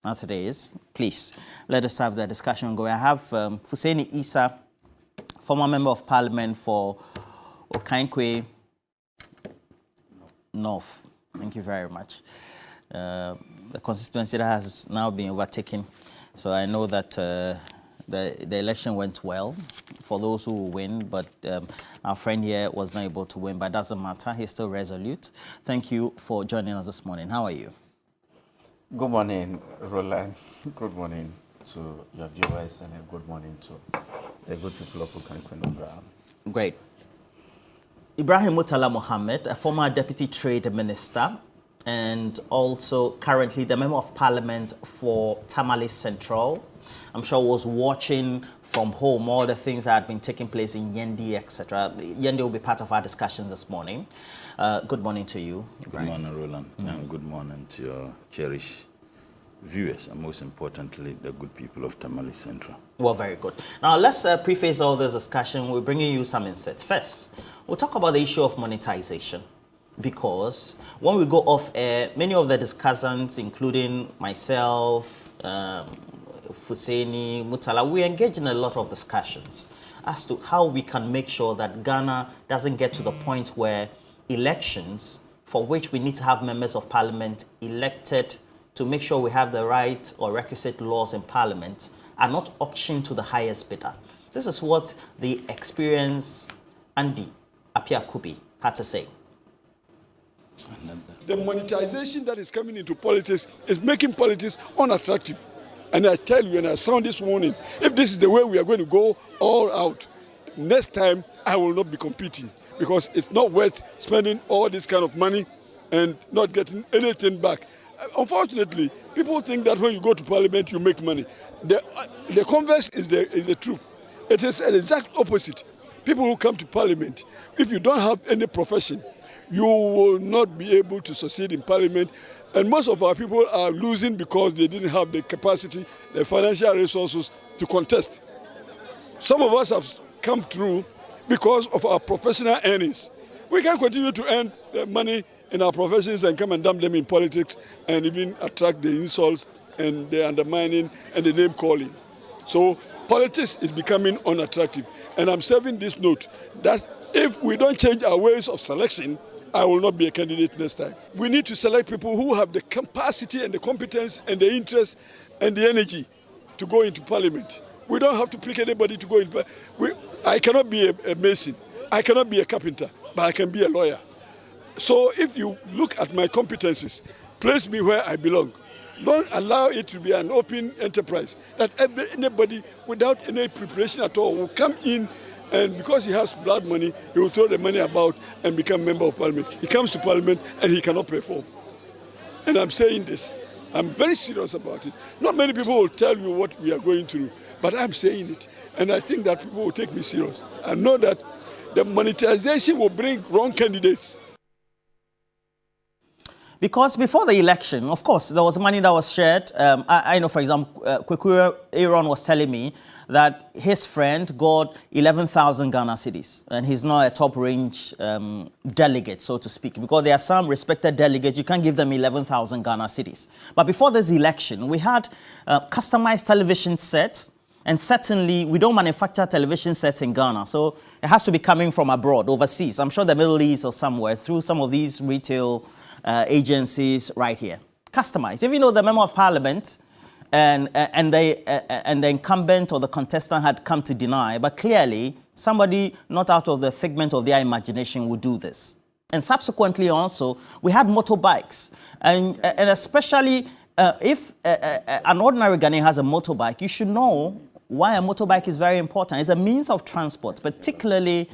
as it is. Please, let us have the discussion going. I have Fuseni Isa, former Member of Parliament for Okainkwe North. Thank you very much. The constituency that has now been overtaken. So I know that the election went well for those who will win, but our friend here was not able to win, but it doesn't matter. He's still resolute. Thank you for joining us this morning. How are you? Good morning, Roland. Good morning to your viewers and good morning to the good people of Okainkwe. Great. Ibrahim Murtala Mohammed, a former Deputy Trade Minister and also currently the Member of Parliament for Tamale Central. I'm sure was watching from home all the things that had been taking place in Yendi, etc. Yendi will be part of our discussions this morning. Good morning to you, Ibrahim. Good morning, Roland, and good morning to your cherished viewers, and most importantly, the good people of Tamale Central. Well, very good. Now, let's preface all this discussion. We're bringing you some insights. First, we'll talk about the issue of monetization, because when we go off air, many of the discussants, including myself, Fuseni, Murtala, we engage in a lot of discussions as to how we can make sure that Ghana doesn't get to the point where elections, for which we need to have members of parliament elected to make sure we have the right or requisite laws in parliament, are not auctioned to the highest bidder. This is what the experienced Andy Apia Kubi had to say. The monetization that is coming into politics is making politics unattractive. And I tell you, and I sound this warning, if this is the way we are going to go all out, next time I will not be competing, because it's not worth spending all this kind of money and not getting anything back. Unfortunately, people think that when you go to parliament, you make money. The converse is the truth. It is an exact opposite. People who come to parliament, if you don't have any profession, you will not be able to succeed in parliament. And most of our people are losing because they didn't have the capacity, the financial resources to contest. Some of us have come through because of our professional earnings. We can continue to earn money in our professions and come and dump them in politics and even attract the insults and the undermining and the name calling. So politics is becoming unattractive. And I'm serving this note that if we don't change our ways of selection, I will not be a candidate next time. We need to select people who have the capacity and the competence and the interest and the energy to go into parliament. We don't have to pick anybody to go in. I cannot be a mason. I cannot be a carpenter, but I can be a lawyer. So if you look at my competencies, place me where I belong. Don't allow it to be an open enterprise that anybody without any preparation at all will come in, and because he has blood money, he will throw the money about and become member of parliament. He comes to parliament and he cannot perform. And I'm saying this, I'm very serious about it. Not many people will tell you what we are going through, but I'm saying it. And I think that people will take me serious. I know that the monetization will bring wrong candidates. Because before the election, of course, there was money that was shared. I know, for example, Kwekure Aaron was telling me that his friend got 11,000 Ghana cedis, and he's not a top-range delegate, so to speak, because there are some respected delegates, you can't give them 11,000 Ghana cedis. But before this election, we had customized television sets, and certainly we don't manufacture television sets in Ghana, so it has to be coming from abroad, overseas. I'm sure the Middle East or somewhere, through some of these retail agencies right here. Customized. Even though the Member of Parliament and the incumbent or the contestant had come to deny, but clearly somebody not out of the figment of their imagination would do this. And subsequently also, we had motorbikes. And especially if an ordinary Ghanaian has a motorbike, you should know why a motorbike is very important. It's a means of transport, particularly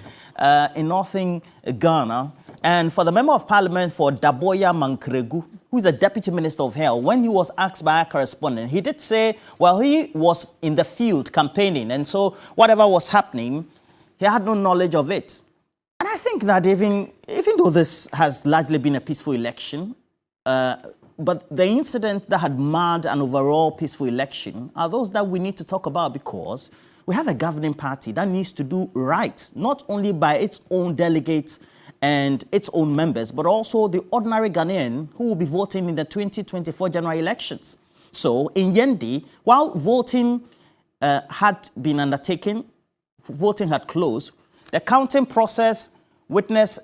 in northern Ghana. And for the Member of Parliament for Daboya Mankregu, who is the Deputy Minister of Health, when he was asked by a correspondent, he did say, well, he was in the field campaigning, and so whatever was happening, he had no knowledge of it. And I think that even though this has largely been a peaceful election, but the incident that had marred an overall peaceful election are those that we need to talk about, because we have a governing party that needs to do right, not only by its own delegates and its own members, but also the ordinary Ghanaian who will be voting in the 2024 general elections. So in Yendi, while voting had been undertaken, voting had closed, the counting process witnessed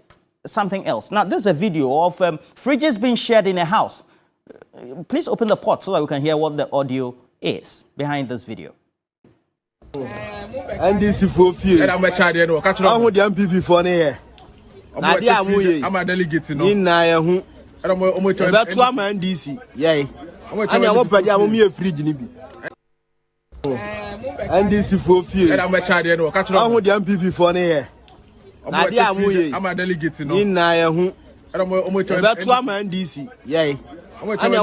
something else. Now, this is a video of fridges being shared in a house. Please open the pot so that we can hear what the audio is behind this video. NDC for few. I'm a child, I'm with the NPP for here. I'm a delegate, in Naya. I'm about to am NDC. Yay. I'm a fridge. NDC for few. I'm a child, I'm with the NPP for here. I'm a delegate, in Naya. I'm about to am NDC. Yay. I'm a fridge.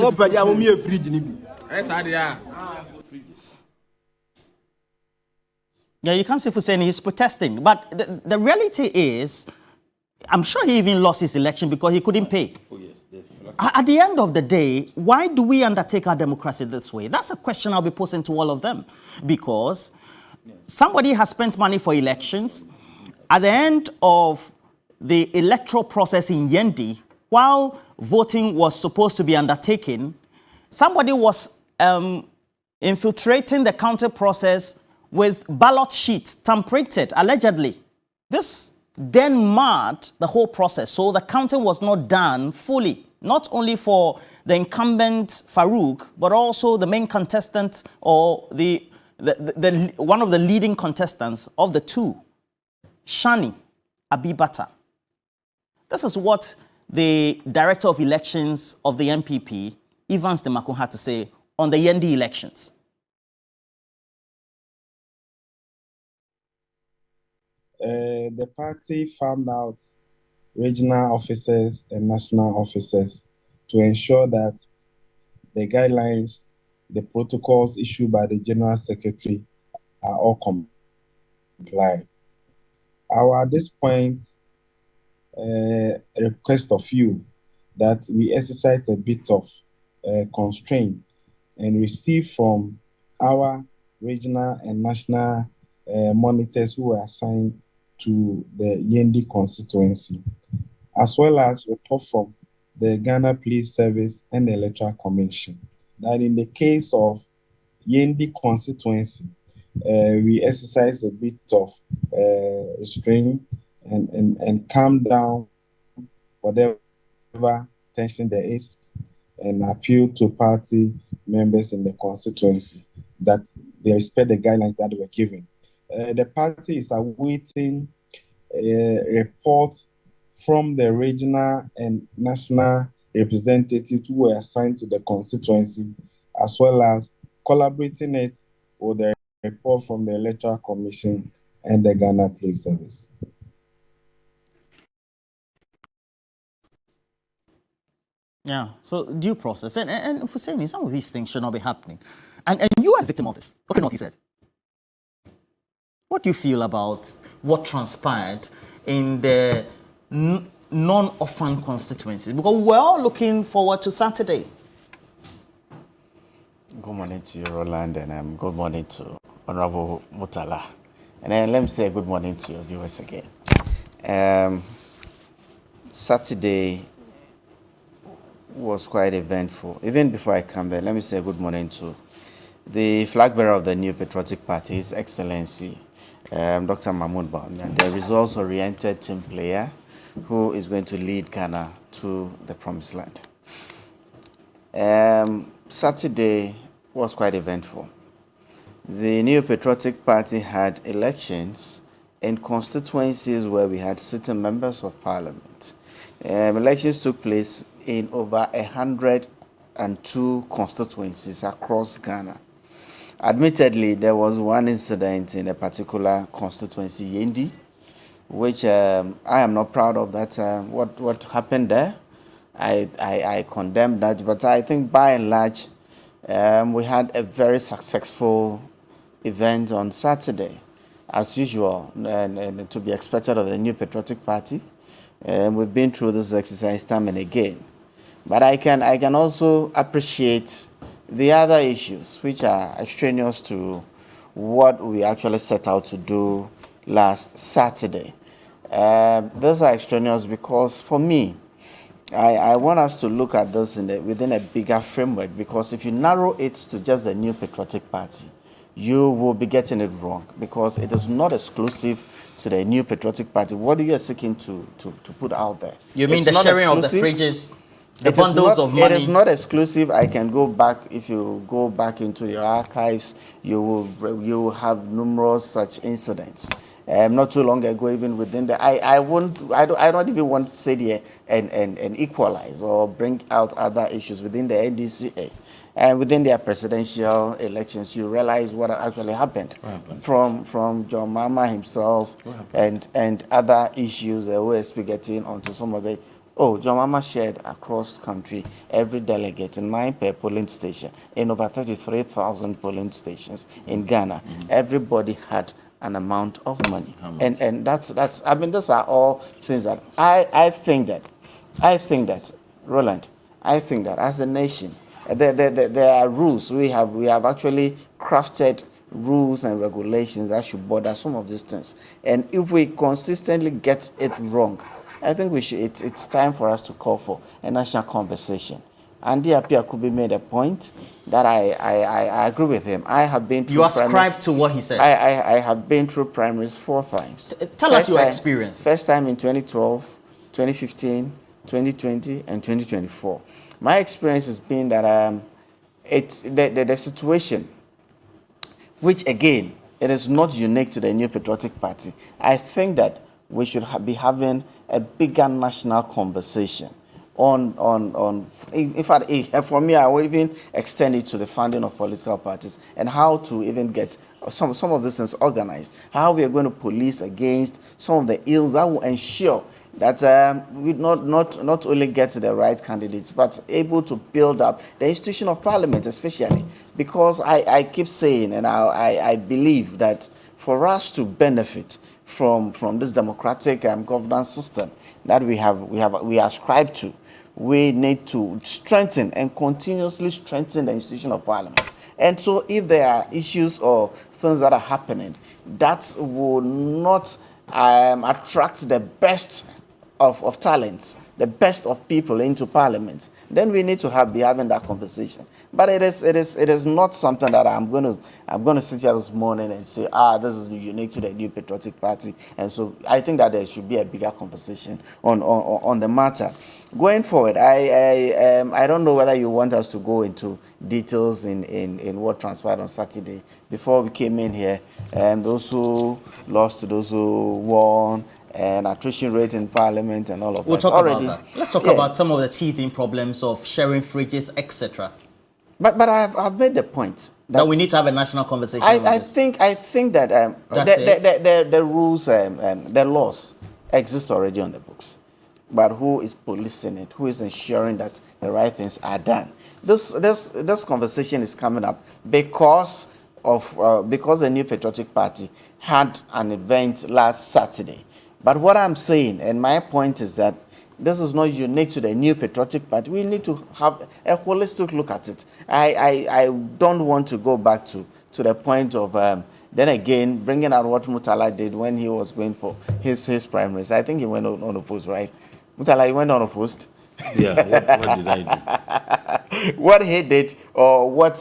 Yeah, you can't say for saying he's protesting. But the reality is, I'm sure he even lost his election because he couldn't pay. Oh, yes, At the end of the day, why do we undertake our democracy this way? That's a question I'll be posing to all of them. Because somebody has spent money for elections. At the end of the electoral process in Yendi, while voting was supposed to be undertaken, somebody was infiltrating the counting process with ballot sheets tamperinted, allegedly. This then marred the whole process. So the counting was not done fully, not only for the incumbent Farouk, but also the main contestant or the one of the leading contestants of the two, Shani Abibata. This is what the director of elections of the NPP, Evans Demakun, had to say on the Yendi elections. The party farmed out regional officers and national officers to ensure that the guidelines, the protocols issued by the General Secretary are all complied. At this point, a request of you that we exercise a bit of constraint and receive from our regional and national monitors who were assigned to the Yendi constituency, as well as report from the Ghana Police Service and the Electoral Commission, that in the case of Yendi constituency, we exercise a bit of restraint and calm down whatever tension there is, and appeal to party members in the constituency that they respect the guidelines that were given. The party is awaiting a report from the regional and national representatives who were assigned to the constituency, as well as collaborating it with the report from the Electoral Commission and the Ghana Police Service. Yeah, so due process. And for saying some of these things should not be happening. And you are a victim of this. Okay, what he said. What do you feel about what transpired in the non-orphan constituencies? Because we're all looking forward to Saturday. Good morning to you, Roland, and good morning to Honorable Mutala. And then let me say good morning to your viewers again. Saturday was quite eventful. Even before I come there, let me say good morning to the flag bearer of the New Patriotic Party, His Excellency, Dr. Mahmoud Bawumia, the results-oriented team player who is going to lead Ghana to the promised land. Saturday was quite eventful. The New Patriotic Party had elections in constituencies where we had sitting members of parliament. Elections took place in over 102 constituencies across Ghana. Admittedly, there was one incident in a particular constituency, Yendi, which I am not proud of that. What happened there, I condemn that. But I think by and large, we had a very successful event on Saturday, as usual, and to be expected of the New Patriotic Party. We've been through this exercise time and again. But I can also appreciate the other issues which are extraneous to what we actually set out to do last Saturday. Those are extraneous because for me, I want us to look at this within a bigger framework, because if you narrow it to just a New Patriotic Party, you will be getting it wrong, because it is not exclusive to the New Patriotic Party. What are you seeking to put out there? You mean the sharing of the fridges, the bundles of money? It is not exclusive. I can go back. If you go back into your archives, you will have numerous such incidents. Not too long ago, even within the, I don't even want to say there and equalize or bring out other issues within the NDCA. And within their presidential elections, you realize what actually happened. From John Mahama himself and other issues. OSP getting onto some of the, John Mahama shared across country every delegate in 9 per polling station in over 33,000 polling stations in Ghana. Everybody had an amount of money, and that's I mean, those are all things that I think that Roland, I think that as a nation, there are rules. We have actually crafted rules and regulations that should border some of these things, and if we consistently get it wrong, I think we should. It's time for us to call for a national conversation. Andy Appiah could be made a point that I agree with him. I have been through. You ascribe to what he said. I have been through primaries 4 times. Tell us your experience. First time in 2012, 2015, 2020, and 2024. My experience has been that it's the situation, which again, it is not unique to the New Patriotic Party. I think that we should be having a bigger national conversation on in fact, for me, I will even extend it to the funding of political parties and how to even get some of these things organized, how we are going to police against some of the ills that will ensure that we not only get the right candidates, but able to build up the institution of parliament, especially because I keep saying, and I believe that for us to benefit from this democratic governance system that we ascribe to, we need to strengthen and continuously strengthen the institution of parliament. And so if there are issues or things that are happening that will not attract the best of talents, the best of people into parliament, then we need to be having that conversation. But it is not something that I'm going to sit here this morning and say, this is unique to the New Patriotic Party. And so I think that there should be a bigger conversation on the matter. Going forward, I don't know whether you want us to go into details in what transpired on Saturday. Before we came in here, those who lost, those who won, and attrition rate in parliament and all of we'll that. Talk about that. Let's talk about some of the teething problems of sharing fridges, etc. But I've made the point that we need to have a national conversation. I think that the rules, the laws exist already on the books, but who is policing it? Who is ensuring that the right things are done? This conversation is coming up because the New Patriotic Party had an event last Saturday. But what I'm saying, and my point is that this is not unique to the New Patriotic Party. We need to have a holistic look at it. I don't want to go back to the point of, then again, bringing out what Mutala did when he was going for his primaries. I think he went unopposed, right? Mutala, he went unopposed. Yeah, what did I do? What he did or what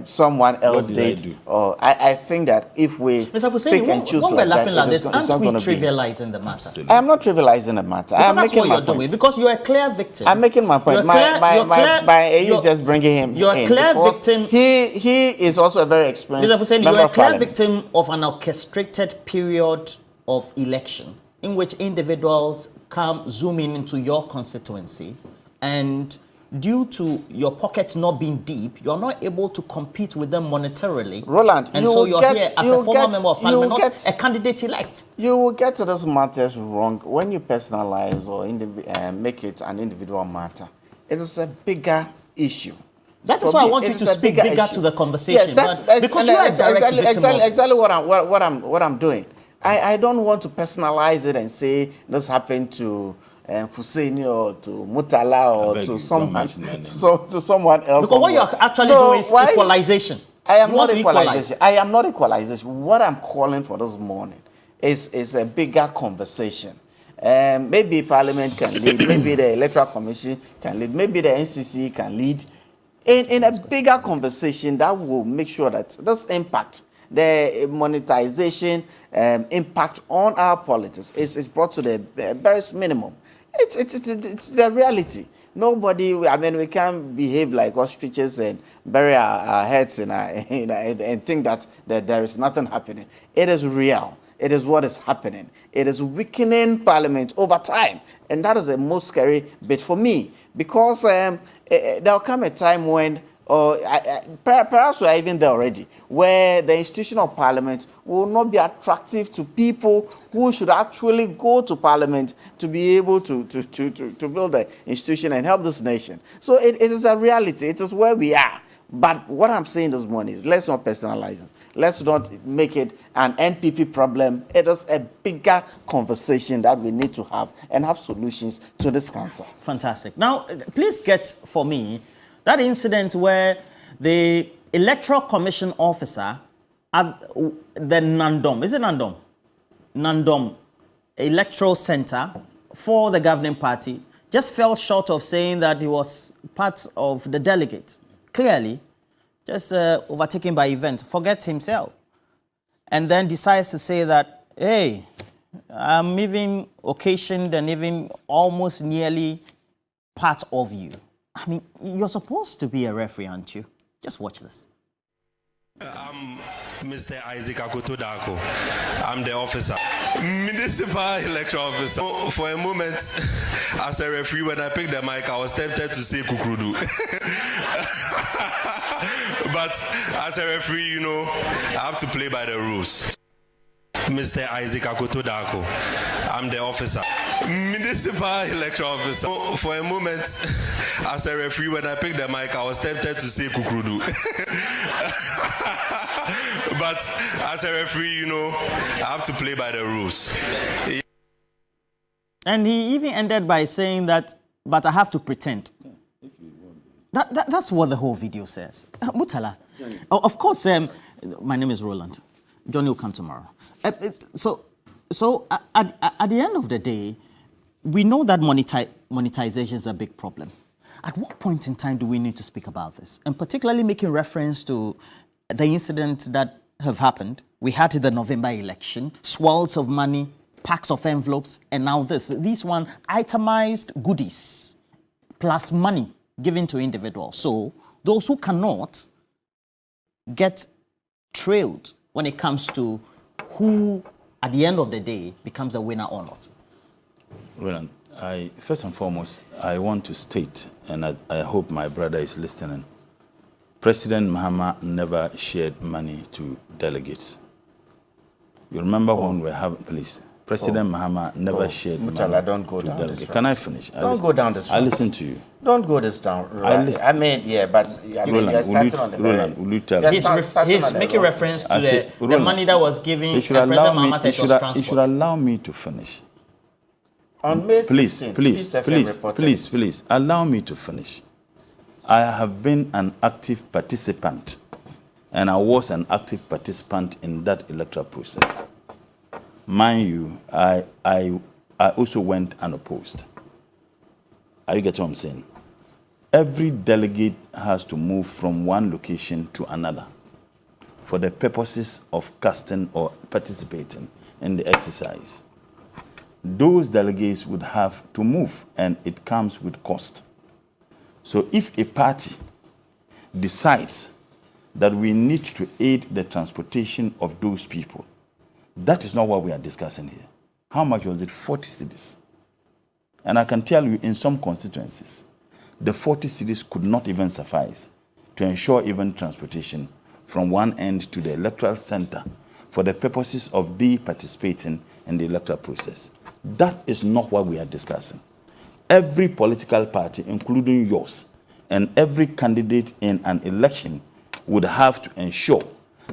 someone else did. Or I think that if we pick and choose when we're laughing like this, aren't we trivializing the matter? I am not trivializing the matter. I am that's making what my you're point. doing, because you're a clear victim. I'm making my point. My age is just bringing him you're a clear victim. He is also a very experienced member you're a of clear parliament. victim of an orchestrated period of election in which individuals come zooming into your constituency, and due to your pockets not being deep, you're not able to compete with them monetarily. Roland, and so you're here as a former member of parliament, not a candidate elect. You will get to those matters wrong when you personalize or make it an individual matter. It is a bigger issue. That is why I want you to speak bigger to the conversation. Yeah, because you are a direct victim exactly what I'm doing. I don't want to personalize it and say this happened to Husseini or to Mutala or to someone else. Because what you're actually doing is equalization. I am not equalization. I am not equalization. What I'm calling for this morning is a bigger conversation. Maybe Parliament can lead, maybe the Electoral Commission can lead, maybe the NCC can lead in a bigger conversation that will make sure that this impact, the monetization impact on our politics is brought to the barest minimum. It's the reality. Nobody, I mean, we can't behave like ostriches and bury our heads and think that there is nothing happening. It is real. It is what is happening. It is weakening Parliament over time. And that is the most scary bit for me. Because there will come a time when, perhaps we are even there already, where the institution of Parliament will not be attractive to people who should actually go to Parliament to be able to build the institution and help this nation. So it is a reality. It is where we are. But what I'm saying this morning is let's not personalize it. Let's not make it an NPP problem. It is a bigger conversation that we need to have and have solutions to this cancer. Fantastic. Now, please get for me that incident where the Electoral Commission officer at the Nandom, is it Nandom? Nandom Electoral Center for the governing party just fell short of saying that he was part of the delegates. Clearly, just overtaken by events, forgets himself. And then decides to say that, hey, I'm even occasioned and even almost nearly part of you. I mean, you're supposed to be a referee, aren't you? Just watch this. I'm Mr. Isaac Akotodako. I'm the officer. Municipal electoral officer. For a moment, as a referee, when I picked the mic, I was tempted to say Kukrudu. But as a referee, you know, I have to play by the rules. Mr. Isaac Akotodako. I'm the officer. Municipal electoral officer. For a moment, as a referee, when I picked the mic, I was tempted to say Kukrudu. But as a referee, you know, I have to play by the rules. And he even ended by saying that, but I have to pretend. That's what the whole video says. Mutala. Of course, my name is Roland. Johnny will come tomorrow. So at the end of the day, we know that monetization is a big problem. At what point in time do we need to speak about this? And particularly making reference to the incidents that have happened. We had the November election, swirls of money, packs of envelopes, and now this. These one, itemized goodies, plus money given to individuals. So those who cannot get trailed when it comes to who, at the end of the day, becomes a winner or not. Roland, first and foremost, I want to state, and I hope my brother is listening, President Mahama never shared money to delegates. You remember when we have, please, President Mahama never shared money don't go to down delegates. this route. Can I finish? Don't go down this route. I listen to you. Don't go this down. Right? I mean, yeah, but I mean, you're starting on the Roland, will you tell He's making reference to the money that was given, and President Mahama said it was transport. You should allow me to finish. On May 16th, please, allow me to finish. I have been an active participant, and I was an active participant in that electoral process. Mind you, I also went unopposed. Are you getting what I'm saying? Every delegate has to move from one location to another for the purposes of casting or participating in the exercise. Those delegates would have to move, and it comes with cost. So if a party decides that we need to aid the transportation of those people, that is not what we are discussing here. How much was it? 40 cedis. And I can tell you, in some constituencies, the 40 cedis could not even suffice to ensure even transportation from one end to the electoral center for the purposes of participating in the electoral process. That is not what we are discussing. Every political party, including yours, and every candidate in an election would have to ensure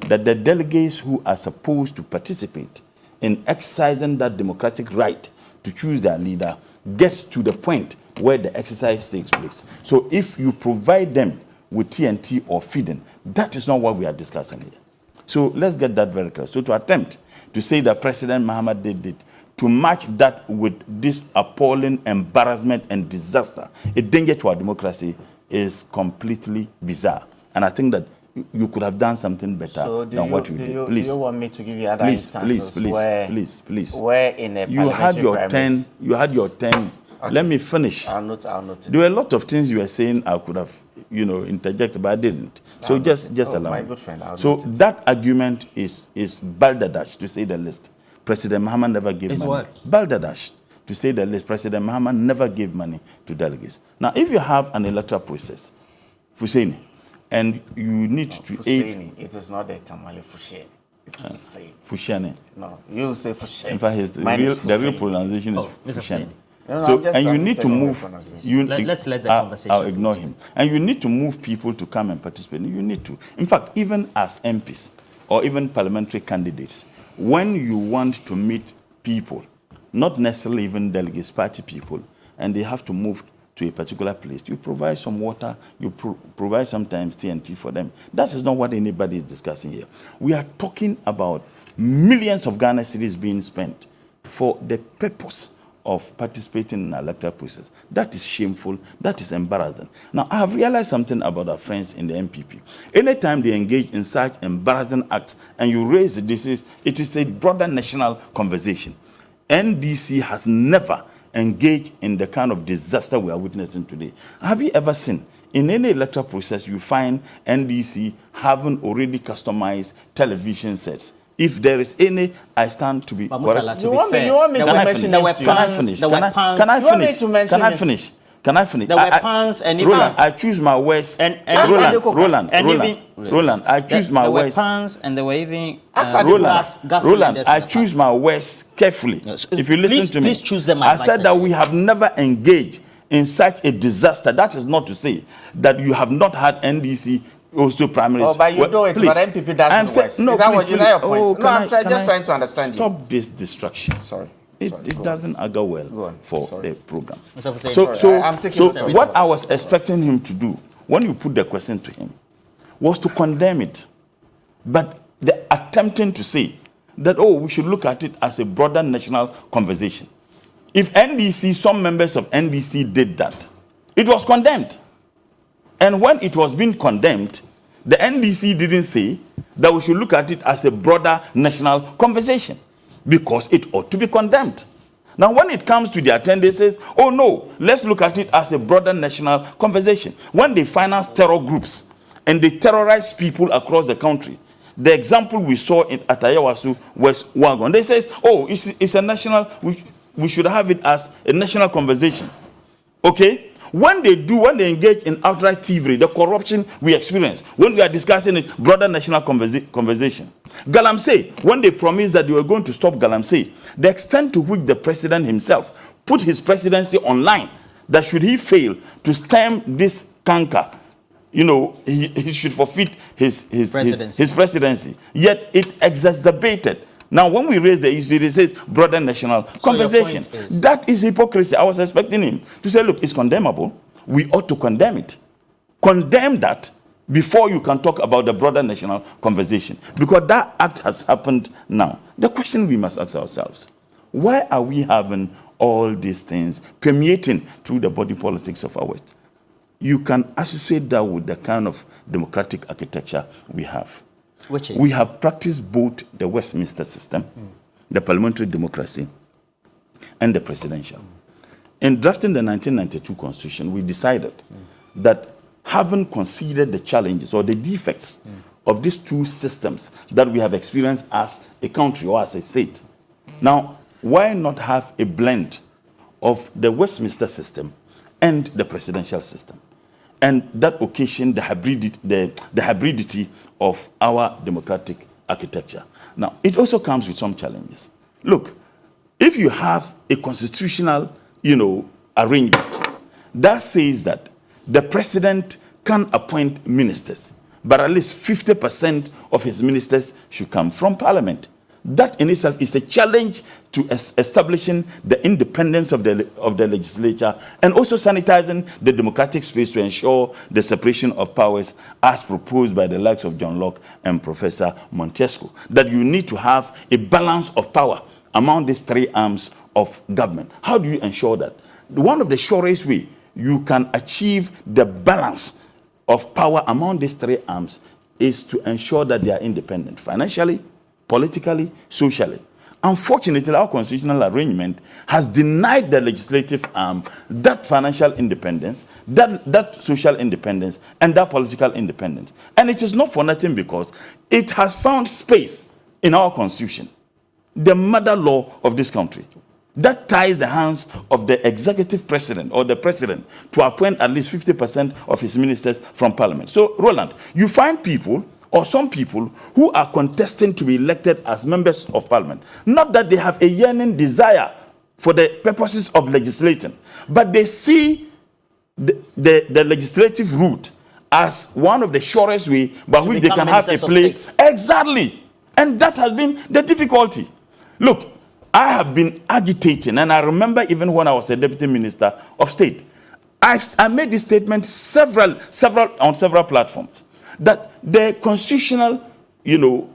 that the delegates who are supposed to participate in exercising that democratic right to choose their leader get to the point where the exercise takes place. So if you provide them with TNT or feeding, that is not what we are discussing here. So let's get that very clear. So to attempt to say that President Mahama did it, to match that with this appalling embarrassment and disaster, a danger to our democracy, is completely bizarre. And I think that you could have done something better than what you did. Please. Do you want me to give you other instances please. where in a you had your primaries, 10. You had your 10. Okay. Let me finish. I'll note it. There were a lot of things you were saying I could have, interjected, but I didn't. So just allow me. My good friend, so that argument is balderdash, to say the least. President Mahama never gave money. What? Balderdash, to say the least. President Mahama never gave money to delegates. Now, if you have an electoral process, Fuseni, and you need to aid... It is not the Tamale Fusheni. It's Fuseni. Fusheni. No, you say Fusheni. In fact, the real pronunciation is Fusheni. No, so, and you need to move... Let's let the conversation... I'll ignore him. And you need to move people to come and participate. You need to. In fact, even as MPs or even parliamentary candidates, when you want to meet people, not necessarily even delegates, party people, and they have to move to a particular place, you provide some water, you provide sometimes TNT for them. That is not what anybody is discussing here. We are talking about millions of Ghana cedis being spent for the purpose of participating in an electoral process. That is shameful. That is embarrassing. Now, I have realized something about our friends in the NPP. Anytime they engage in such embarrassing acts and you raise this, it is a broader national conversation. NDC has never engaged in the kind of disaster we are witnessing today. Have you ever seen in any electoral process you find NDC having already customized television sets? If there is any, I stand to be correct. You want me to mention names? Can I finish? Can I finish? There were pans and even... Roland, I choose my words. Roland, I choose my words. There were pans and there were even... Roland, I choose my words carefully. If you listen to me, please choose them. I said that we have never engaged in such a disaster. That is not to say that you have not had NDC also primaries. Oh, but you do it, but NPP doesn't work. No, is that what you say your point? No, I'm just trying to understand you. Stop this distraction. Sorry. It doesn't augur well for the program. So what I was expecting him to do, when you put the question to him, was to condemn it. But the attempting to say that, we should look at it as a broader national conversation. If NDC, some members of NDC did that, it was condemned. And when it was being condemned, the NDC didn't say that we should look at it as a broader national conversation, because it ought to be condemned. Now, when it comes to their turn, they say, oh no, let's look at it as a broader national conversation. When they finance terror groups and they terrorize people across the country, the example we saw at Ayawasu was Wagon. They say, it's a national, we should have it as a national conversation. Okay? When they engage in outright thievery, the corruption we experience, when we are discussing a broader national conversation. Galamsey, when they promised that they were going to stop Galamsey, the extent to which the president himself put his presidency online, that should he fail to stem this canker, he should forfeit his presidency. Yet it exacerbated. Now, when we raise the issue, it says broader national conversation. That is hypocrisy. I was expecting him to say, look, it's condemnable. We ought to condemn it. Condemn that before you can talk about the broader national conversation. Because that act has happened now. The question we must ask ourselves, why are we having all these things permeating through the body politics of our West? You can associate that with the kind of democratic architecture we have. Which is? We have practiced both the Westminster system, the parliamentary democracy, and the presidential. In drafting the 1992 Constitution, we decided that having considered the challenges or the defects of these two systems that we have experienced as a country or as a state, now, why not have a blend of the Westminster system and the presidential system? And that occasioned the hybridity of our democratic architecture. Now, it also comes with some challenges. Look, if you have a constitutional, arrangement that says that the president can appoint ministers, but at least 50% of his ministers should come from parliament, that in itself is a challenge to establishing the independence of the legislature and also sanitizing the democratic space to ensure the separation of powers as proposed by the likes of John Locke and Professor Montesquieu. That you need to have a balance of power among these three arms of government. How do you ensure that? One of the surest way you can achieve the balance of power among these three arms is to ensure that they are independent, financially, politically, socially. Unfortunately, our constitutional arrangement has denied the legislative arm that financial independence, that social independence, and that political independence. And it is not for nothing, because it has found space in our constitution, the mother law of this country, that ties the hands of the executive president or the president to appoint at least 50% of his ministers from parliament. So, Roland, you find people, or some people, who are contesting to be elected as members of parliament. Not that they have a yearning desire for the purposes of legislating, but they see the legislative route as one of the surest way by which they can have a place. Exactly. And that has been the difficulty. Look, I have been agitating, and I remember even when I was a deputy minister of state, I made this statement on several platforms, that the constitutional, the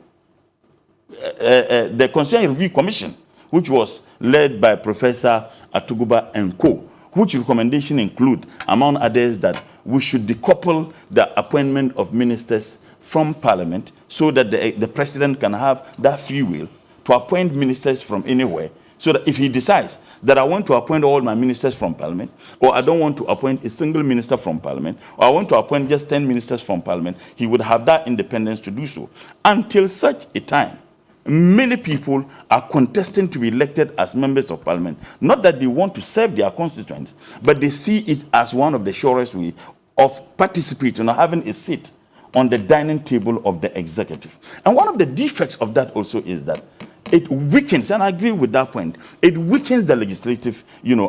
Constitutional Review Commission, which was led by Professor Atuguba and co., which recommendation include, among others, that we should decouple the appointment of ministers from parliament so that the president can have that free will to appoint ministers from anywhere, so that if he decides that I want to appoint all my ministers from parliament, or I don't want to appoint a single minister from parliament, or I want to appoint just 10 ministers from parliament, he would have that independence to do so. Until such a time, many people are contesting to be elected as members of parliament. Not that they want to serve their constituents, but they see it as one of the surest ways of participating or having a seat on the dining table of the executive. And one of the defects of that also is that it weakens, and I agree with that point, it weakens the legislative,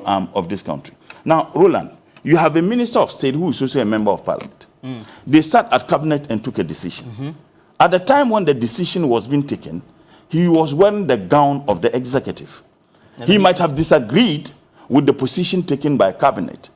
arm of this country. Now, Roland, you have a minister of state who is also a member of parliament. They sat at cabinet and took a decision. At the time when the decision was being taken, he was wearing the gown of the executive. He might have disagreed with the position taken by cabinet,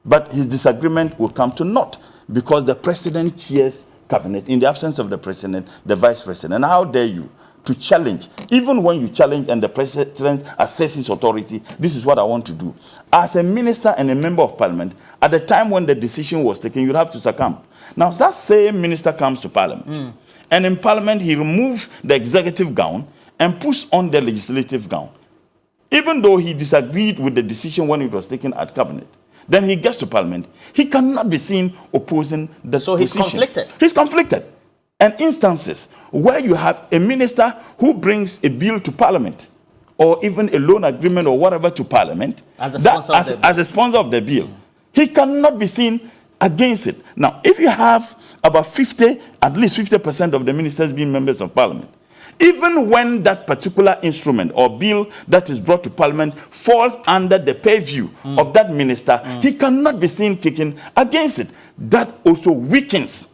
but his disagreement would come to naught, because the president chairs cabinet. In the absence of the president, the vice president. And how dare you to challenge, even when you challenge and the president assesses authority, this is what I want to do. As a minister and a member of parliament, at the time when the decision was taken, you'd have to succumb. Now, that same minister comes to parliament, and in parliament, he removes the executive gown and puts on the legislative gown, even though he disagreed with the decision when it was taken at cabinet. Then he gets to parliament. He cannot be seen opposing the So he's position. conflicted. He's conflicted. And instances where you have a minister who brings a bill to parliament, or even a loan agreement or whatever to parliament, as a sponsor of the bill, he cannot be seen against it. Now, if you have about at least 50% of the ministers being members of parliament, even when that particular instrument or bill that is brought to parliament falls under the purview of that minister, he cannot be seen kicking against it. That also weakens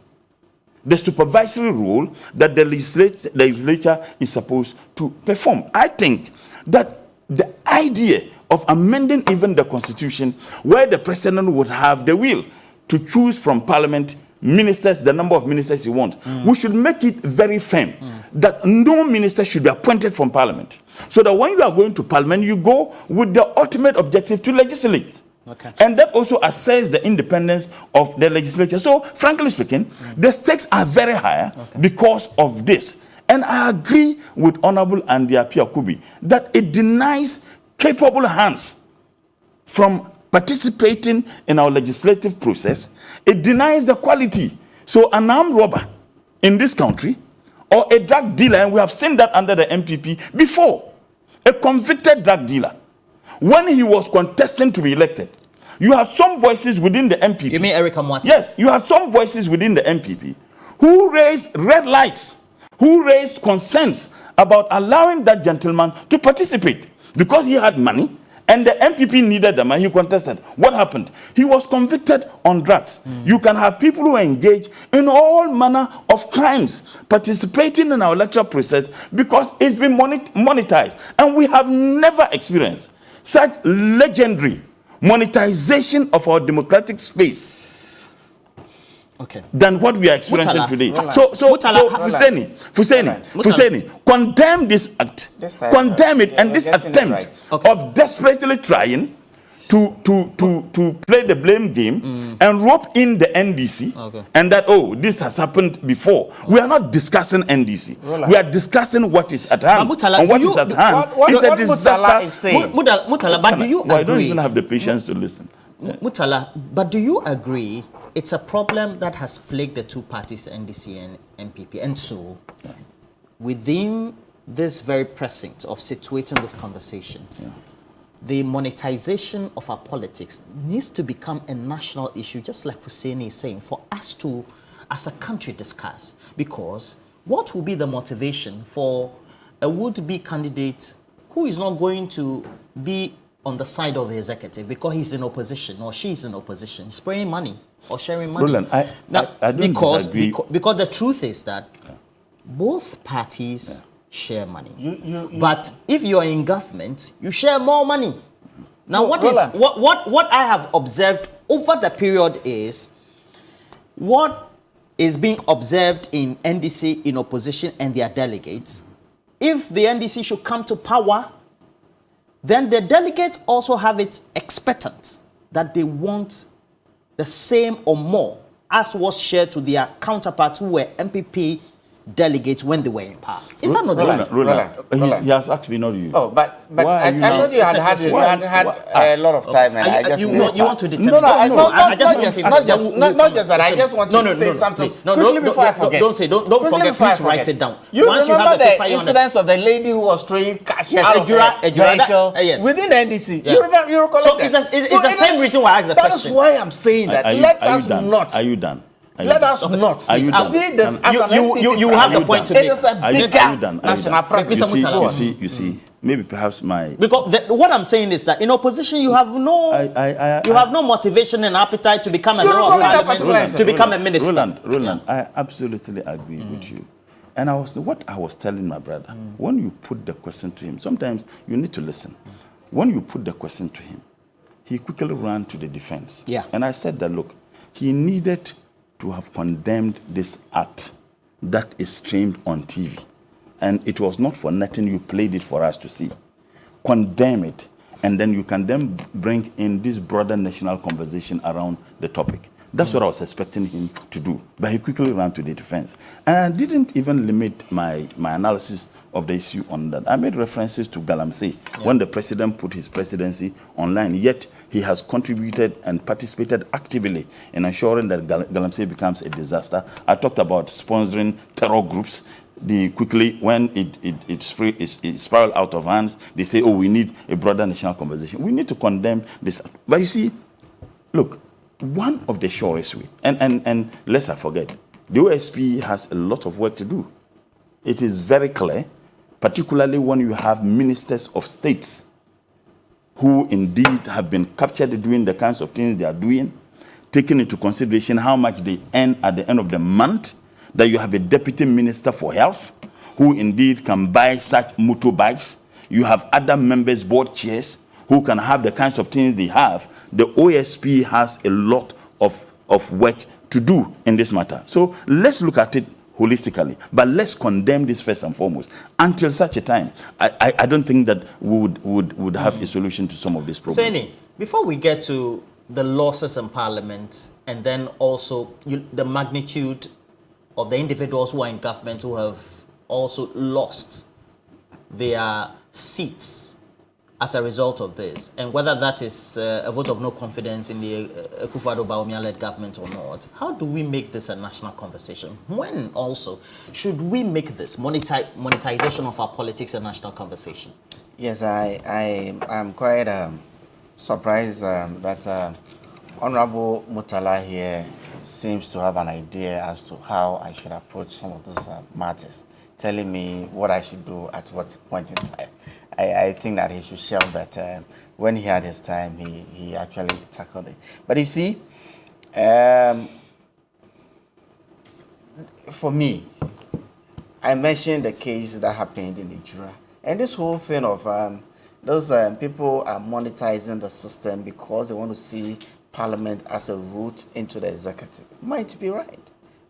the supervisory role that the legislature is supposed to perform. I think that the idea of amending even the constitution, where the president would have the will to choose from parliament ministers, the number of ministers he wants, we should make it very firm that no minister should be appointed from parliament. So that when you are going to parliament, you go with the ultimate objective to legislate. Okay. And that also asserts the independence of the legislature. So, frankly speaking, the stakes are very high because of this. And I agree with Honorable Andia Piakubi that it denies capable hands from participating in our legislative process. It denies the quality. So an armed robber in this country, or a drug dealer, and we have seen that under the NPP before, a convicted drug dealer, when he was contesting to be elected, you have some voices within the NPP. You mean Eric Amwati? Yes, you have some voices within the NPP who raised red lights, who raised concerns about allowing that gentleman to participate because he had money and the NPP needed the money. He contested. What happened? He was convicted on drugs. You can have people who engage in all manner of crimes participating in our electoral process because it's been monetized. And we have never experienced such legendary monetization of our democratic space than what we are experiencing today. So Fuseni, condemn this act, condemn it, and this attempt of desperately trying to play the blame game and rope in the NDC and that, oh, this has happened before. We are not discussing NDC. We are discussing what is at hand. And what is at hand is a disaster. Mutala, but do you agree? I don't even have the patience to listen. Mutala, but do you agree it's a problem that has plagued the two parties, NDC and NPP? And so, within this very precinct of situating this conversation, the monetization of our politics needs to become a national issue, just like Fuseni is saying, for us to, as a country, discuss. Because what will be the motivation for a would-be candidate who is not going to be on the side of the executive because he's in opposition or she's in opposition, spraying money or sharing money? Roland, I don't disagree. Because the truth is that both parties share money. But if you're in government, you share more money. Now, what I have observed over the period is what is being observed in NDC in opposition and their delegates. If the NDC should come to power, then the delegates also have it expectant that they want the same or more as was shared to their counterparts who were NPP delegates when they were in power. Is that not the right? Roland. He has asked me, not you. Oh, but I thought you had a lot of time, and I just you want to determine? Not just that. I just want to say something quickly before I forget. Don't forget. Please write it down. You remember the incidents of the lady who was throwing cash out of a vehicle within the NDC? You recall so it's the same reason why I asked the question. That is why I'm saying that. Let us not. Are you done? Let us not see this as an NPP. You have the point to make. It is a bigger national problem. You see, maybe perhaps because what I'm saying is that in opposition you have no motivation and appetite to become a member of parliament, to become a minister. Roland, I absolutely agree with you. And what I was telling my brother, when you put the question to him, sometimes you need to listen. When you put the question to him, he quickly ran to the defense. And I said that, look, he needed to have condemned this act that is streamed on TV. And it was not for nothing you played it for us to see. Condemn it, and then you can then bring in this broader national conversation around the topic. That's what I was expecting him to do. But he quickly ran to the defense. And I didn't even limit my analysis of the issue on that. I made references to Galamsey when the president put his presidency online, yet he has contributed and participated actively in ensuring that Galamsey becomes a disaster. I talked about sponsoring terror groups. When it spiraled out of hands, they say, oh, we need a broader national conversation. We need to condemn this. But you see, look, one of the surest way, and lest I forget, the OSP has a lot of work to do. It is very clear, particularly when you have ministers of states who indeed have been captured doing the kinds of things they are doing, taking into consideration how much they earn at the end of the month, that you have a deputy minister for health who indeed can buy such motorbikes. You have other members, board chairs, who can have the kinds of things they have. The OSP has a lot of work to do in this matter. So let's look at it holistically, but let's condemn this first and foremost. Until such a time, I don't think that we would have a solution to some of these problems. Seni, before we get to the losses in Parliament, and then also the magnitude of the individuals who are in government who have also lost their seats as a result of this, and whether that is a vote of no confidence in the Akufo-Addo-Bawumia-led government or not, how do we make this a national conversation? When also should we make this monetization of our politics a national conversation? Yes, I am quite surprised that Honorable Mutala here seems to have an idea as to how I should approach some of those matters, telling me what I should do at what point in time. I think that he should share that when he had his time, he actually tackled it. But you see, for me, I mentioned the case that happened in Nigeria. And this whole thing of those people are monetizing the system because they want to see Parliament as a route into the executive. Might be right.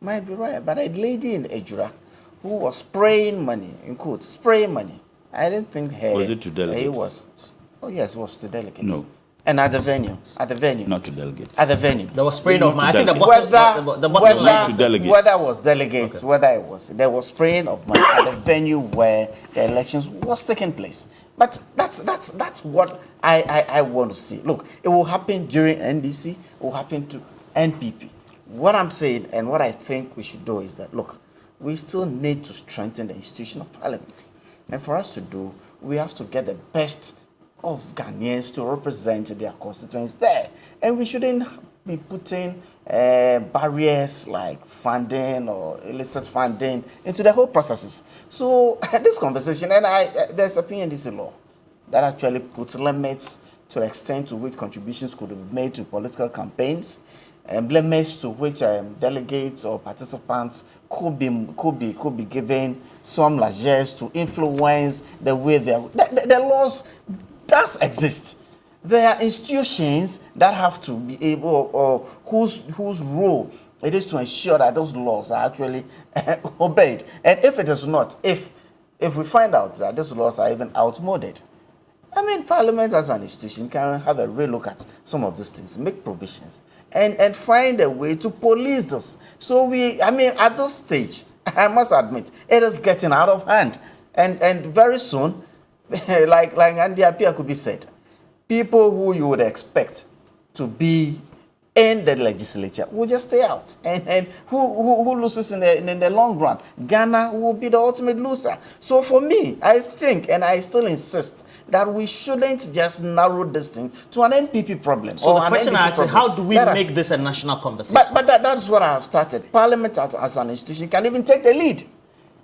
But a lady in Ejura who was spraying money, in quotes, spraying money. I didn't think her. Was it to delegates? It was. Oh yes, it was to delegates. No. And at the venue. Not to delegates. At the venue. There was spraying of money. I think the bottom line to delegates. Whether it was delegates, okay. whether it was, there was spraying of money at the venue where the elections was taking place. But that's what I want to see. Look, it will happen during NDC. It will happen to NPP. What I'm saying and what I think we should do is that, look, we still need to strengthen the institution of Parliament. And for us to do, we have to get the best of Ghanaians to represent their constituents there. And we shouldn't be putting barriers like funding or illicit funding into the whole processes. So this conversation, and there's a PNDC law that actually puts limits to the extent to which contributions could be made to political campaigns, and limits to which delegates or participants could be given some largesse to influence the way the laws does exist. There are institutions that have to be able, or whose role it is to ensure that those laws are actually obeyed. And if it is not, if we find out that those laws are even outmoded, I mean, Parliament as an institution can have a real look at some of these things, make provisions, and find a way to police this. So at this stage, I must admit, it is getting out of hand. And very soon, like Andy Appiah could be said, people who you would expect to be in the legislature will just stay out. And who loses in the long run? Ghana will be the ultimate loser. So for me, I think, and I still insist, that we shouldn't just narrow this thing to an NPP problem. So the question I ask is, how do we make this a national conversation? But that's what I have started. Parliament as an institution can even take the lead.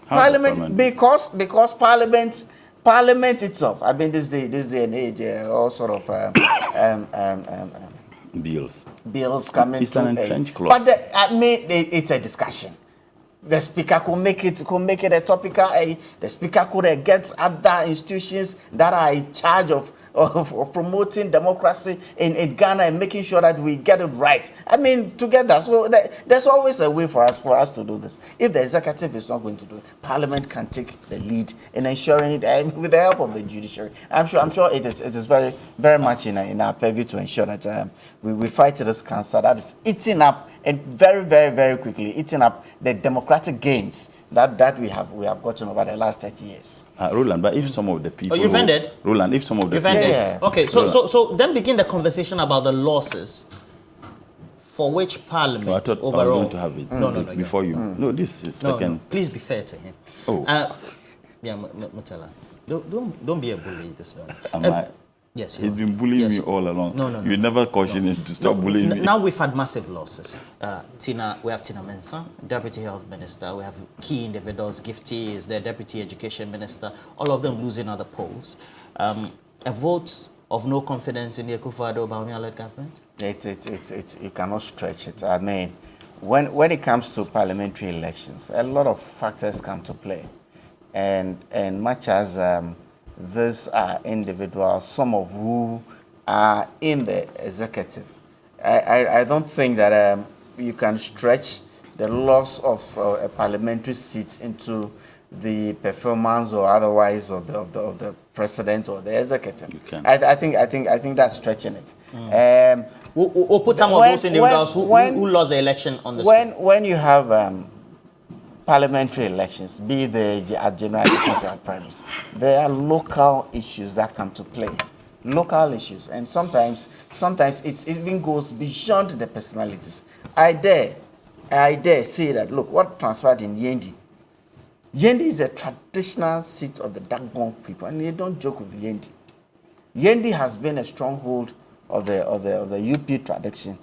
Parliament, because Parliament itself, I mean, this day and age, all sort of bills coming. It's an entrenched clause. But it's a discussion. The speaker could make it a topical. The speaker could get other institutions that are in charge of promoting democracy in Ghana and making sure that we get it right. I mean, together. So there's always a way for us to do this. If the executive is not going to do it, Parliament can take the lead in ensuring it with the help of the judiciary. I'm sure it is very, very much in our purview to ensure that we fight this cancer that is eating up, and very, very, very quickly eating up the democratic gains that we have gotten over the last 30 years. Roland, but if some of the people... Oh, you've ended? Roland, if some of the you've people... ended? Okay, so then begin the conversation about the losses for which Parliament I thought overall... I was going to have it No, before you. No, this is second... No, please be fair to him. Oh. Yeah, Mutala. Don't be a bully this morning. Am I? Yes, he's been bullying me all along. No. You never cautioned him to stop bullying me. Now we've had massive losses. We have Tina Mensah, Deputy Health Minister. We have key individuals. Gifty is the Deputy Education Minister. All of them losing other polls. A vote of no confidence in the Akufo-Addo-Bawumia-led government? You cannot stretch it. I mean, when it comes to parliamentary elections, a lot of factors come to play. And much as these are individuals, some of who are in the executive, I don't think that you can stretch the loss of a parliamentary seat into the performance or otherwise of the president or the executive. You can. I think that's stretching it. We'll put some of those individuals who lost the election on the screen. When you have parliamentary elections, be they at general elections or at primaries, there are local issues that come to play. Local issues, and sometimes it even goes beyond the personalities. I dare say that, look, what transpired in Yendi. Yendi is a traditional seat of the Dagbon people, and they don't joke with Yendi. Yendi has been a stronghold of the UP tradition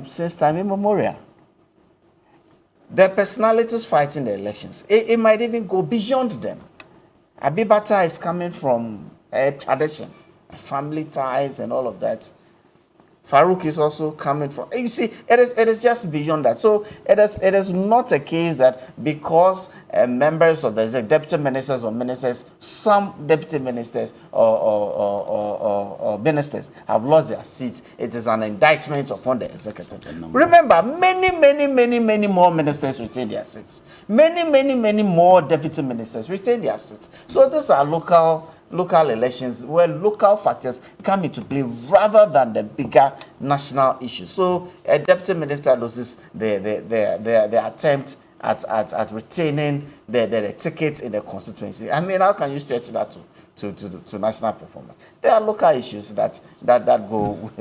since time immemorial. The personalities fighting the elections, it might even go beyond them. Abibata is coming from a tradition, family ties and all of that. Farouk is also coming from. You see, it is just beyond that. So it is not a case that because members of the deputy ministers or ministers, some deputy ministers or ministers have lost their seats, it is an indictment upon the executive. Remember, many more ministers retain their seats. Many more deputy ministers retain their seats. So these are local elections where local factors come into play rather than the bigger national issues. So a deputy minister loses the attempt at retaining the ticket in the constituency. I mean, how can you stretch that to national performance? There are local issues that go,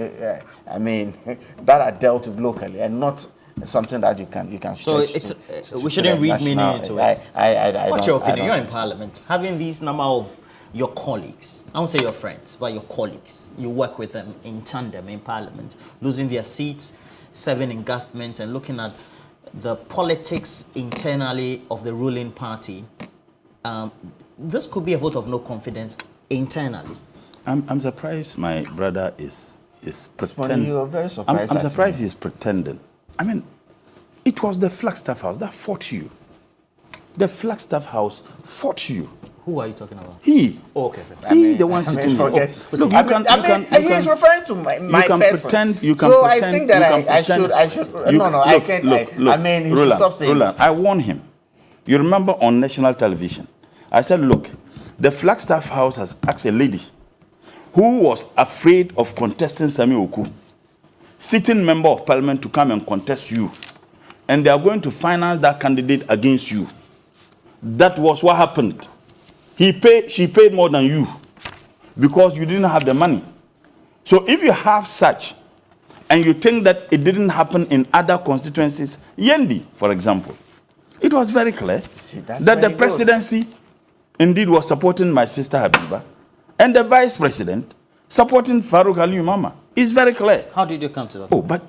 I mean, that are dealt with locally and not something that you can stretch. So we shouldn't read meaning into it. What's your opinion? You're in Parliament, having these number of your colleagues, I won't say your friends, but your colleagues, you work with them in tandem in Parliament, losing their seats, serving in government, and looking at the politics internally of the ruling party. This could be a vote of no confidence internally. I'm surprised my brother is pretending. You are very surprised. I'm surprised he's pretending. I mean, it was the Flagstaff House that fought you. The Flagstaff House fought you. Who are you talking about? He. Oh, okay. The one sitting there. Look, he is referring to my persons. So I think that I should. I can't. I mean, he should stop saying this. I warned him. You remember on national television, I said, look, the Flagstaff House has asked a lady who was afraid of contesting Sami Oku, sitting member of parliament, to come and contest you. And they are going to finance that candidate against you. That was what happened. She paid more than you because you didn't have the money. So if you have such, and you think that it didn't happen in other constituencies, Yendi, for example, it was very clear that the presidency indeed was supporting my sister Habiba, and the vice president supporting Farouk Ali Umama. It's very clear. How did you come to that? Oh, but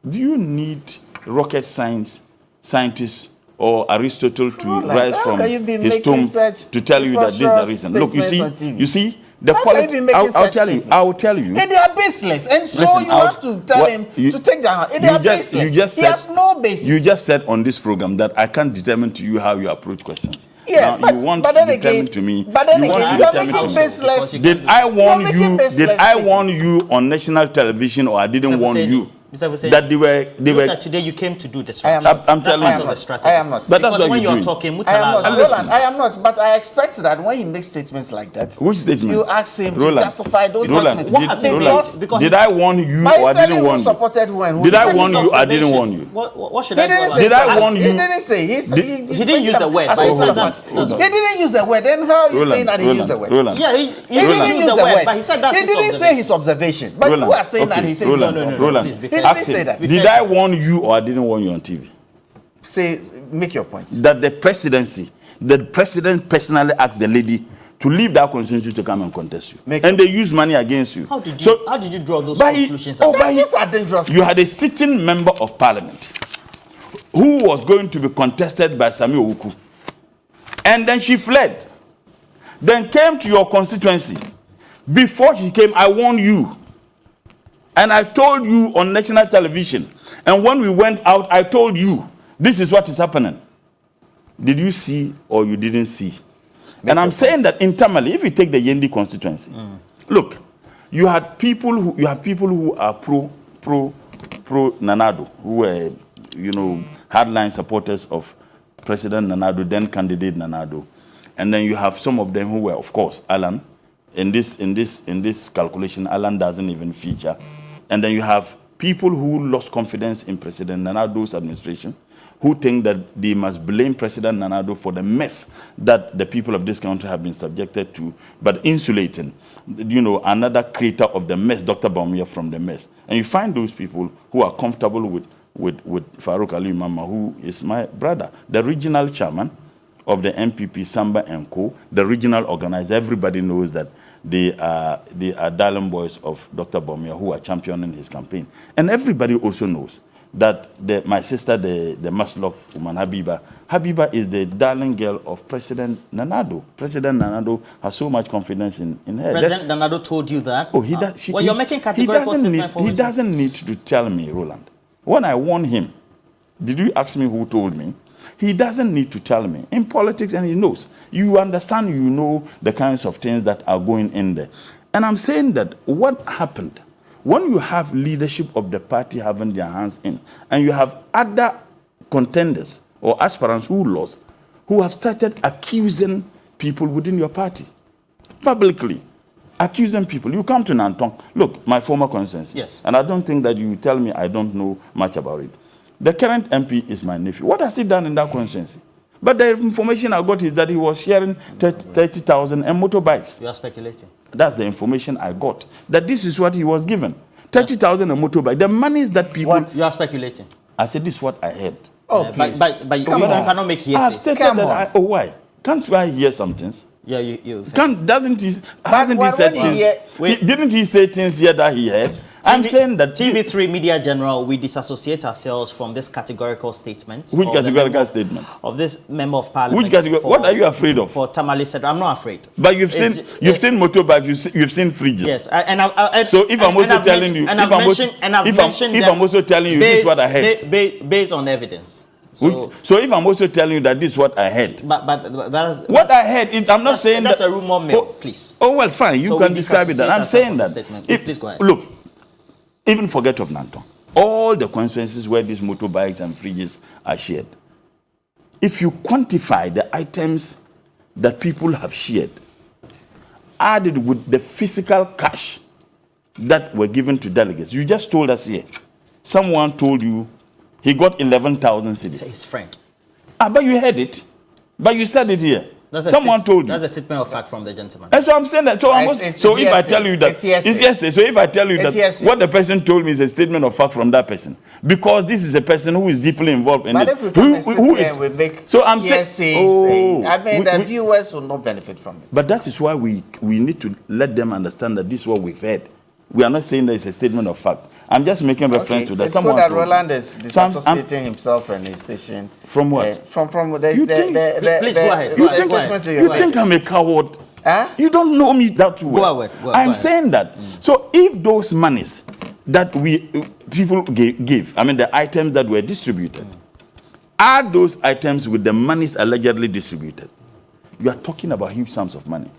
do you need rocket scientists or Aristotle to rise from his tomb to tell you that this is the reason? Look, you see, the politics. I will tell you. They are baseless, and so listen, you have to tell him to take down. They are baseless. He has no basis. You just said on this program that I can't determine to you how you approach questions. Yeah, now, you want but then to again, to me. But then again, you are making baseless. Did I warn you? Did I warn you on national television, or I didn't warn you? That they were. Today you came to do this. I am not. I'm telling you. I am not. But that's because what when you're you're talking, I am not. But I expect that when he makes statements like that, which statement? You ask him to justify those statements. Because did I warn you or I didn't warn you? Did I warn you or I didn't warn you? What should I do? Did I warn you? He didn't say. He didn't use the word. He didn't use the word. Then how are you saying that he used the word? Yeah, he didn't use the word, but he said that's his observation. He didn't say his observation. But you are saying that he said his observation. He didn't say that. Did I warn you or I didn't warn you on TV? Make your point. That the president personally asked the lady to leave that constituency to come and contest you. And they used money against you. How did you draw those conclusions? Those are dangerous. You had a sitting member of parliament who was going to be contested by Sami Oku. And then she fled. Then came to your constituency. Before she came, I warned you. And I told you on national television. And when we went out, I told you, this is what is happening. Did you see or you didn't see? And I'm saying that internally, if you take the Yendi constituency, look, you have people who are pro Nanado, who were, hardline supporters of President Nanado, then candidate Nanado. And then you have some of them who were, of course, Alan. In this calculation, Alan doesn't even feature. And then you have people who lost confidence in President Nanado's administration, who think that they must blame President Nanado for the mess that the people of this country have been subjected to, but insulating, another creator of the mess, Dr. Bawumia, from the mess. And you find those people who are comfortable with Farouk Ali Umama, who is my brother, the regional chairman of the NPP, Samba and Co., the regional organizer. Everybody knows that they are darling boys of Dr. Bawumia who are championing his campaign. And everybody also knows that my sister, the Maslok Woman Habiba, Habiba is the darling girl of President Nanado. President Nanado has so much confidence in her. President Nanado told you that? Oh, he does. Well, you're making categorical statement for He doesn't need to tell me, Roland. When I warned him, did you ask me who told me? He doesn't need to tell me. In politics, and he knows. You understand, you know the kinds of things that are going in there. And I'm saying that what happened, when you have leadership of the party having their hands in, and you have other contenders or aspirants who lost, who have started accusing people within your party, publicly, accusing people. You come to Nantong, look, my former constituency. Yes. And I don't think that you tell me I don't know much about it. The current MP is my nephew. What has he done in that constituency? But the information I got is that he was sharing 30,000 and motorbikes. You are speculating. That's the information I got. That this is what he was given. 30,000 a motorbike. The money is that people... What? You are speculating. I said this is what I heard. Oh, please. But you cannot make hearsays. Oh, why? Can't I hear some things? Yeah, you Hasn't he said things? Didn't he say things here that he heard? I'm saying that... TV3 Media General, we disassociate ourselves from this categorical statement. Which categorical statement? Of this member of parliament. Which category? What are you afraid of? For Tamale said, I'm not afraid. But you've seen motorbikes, you've seen fridges. Yes, so if I'm also telling you, if I'm also telling you this is what I heard. Based on evidence. So if I'm also telling you that this is what I heard. But that's what I heard, I'm not saying that's that... a rumor mill, please. Oh, well, fine. You can describe it. That I'm saying that... Please go ahead. Look, even forget of Nantong. All the constituencies where these motorbikes and fridges are shared. If you quantify the items that people have shared, added with the physical cash that were given to delegates, you just told us here, someone told you he got 11,000 cedis. It's his friend. But you heard it. But you said it here. Someone told you. That's a statement of fact from the gentleman. That's what I'm saying. That. So if I tell you that, it's yes. So if I tell you that what the person told me is a statement of fact from that person, because this is a person who is deeply involved in it. But if we come and sit here and we make so I'm saying, I mean, the viewers will not benefit from it. But that is why we need to let them understand that this is what we've heard. We are not saying that it's a statement of fact. I'm just making reference to that. It's good that Roland is disassociating himself and his station. From what? From please go ahead. You think I'm a coward? Huh? You don't know me that well. Go I'm ahead. saying that. So if those monies that people give, I mean the items that were distributed, are those items with the monies allegedly distributed, you are talking about huge sums of money.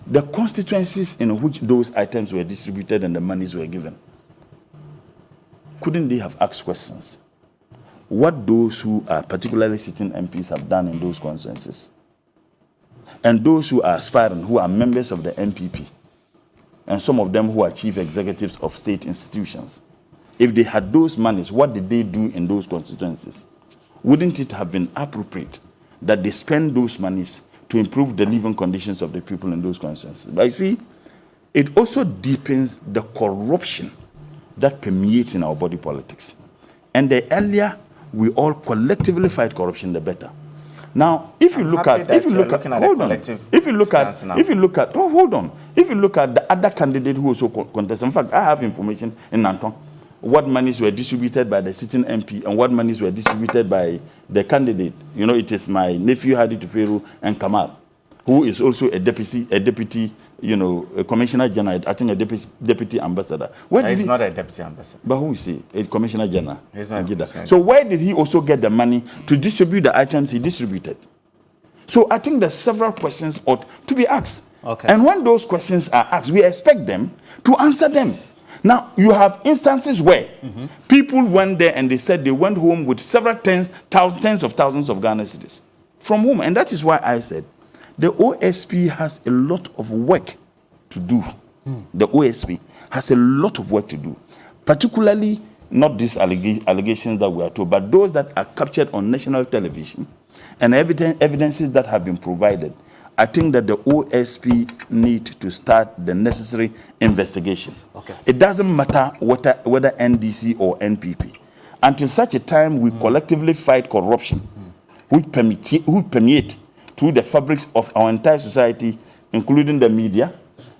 The constituencies in which those items were distributed and the monies were given, couldn't they have asked questions? What those who are particularly sitting MPs have done in those constituencies? And those who are aspiring, who are members of the NPP, and some of them who are chief executives of state institutions, if they had those monies, what did they do in those constituencies? Wouldn't it have been appropriate that they spend those monies to improve the living conditions of the people in those constituencies? But you see, it also deepens the corruption that permeates in our body politics. And the earlier we all collectively fight corruption, the better. Now, if you look at the other candidate who also contested, in fact, I have information in Nantong, what monies were distributed by the sitting MP and what monies were distributed by the candidate. You know, it is my nephew Hadi Tuferu and Kamal, who is also a deputy, you know, a commissioner general, I think a deputy ambassador. He's not a deputy ambassador. But who is he? A commissioner general. He's not a so where did he also get the money to distribute the items he distributed? So I think there's several questions ought to be asked. Okay. And when those questions are asked, we expect them to answer them. Now, you have instances where people went there and they said they went home with several tens of thousands of Ghana cedis. From whom? And that is why I said the OSP has a lot of work to do. The OSP has a lot of work to do, particularly not these allegations that we are told, but those that are captured on national television and evidences that have been provided. I think that the OSP need to start the necessary investigation. Okay. It doesn't matter whether NDC or NPP. Until such a time we collectively fight corruption, which permeate through the fabrics of our entire society, including the media,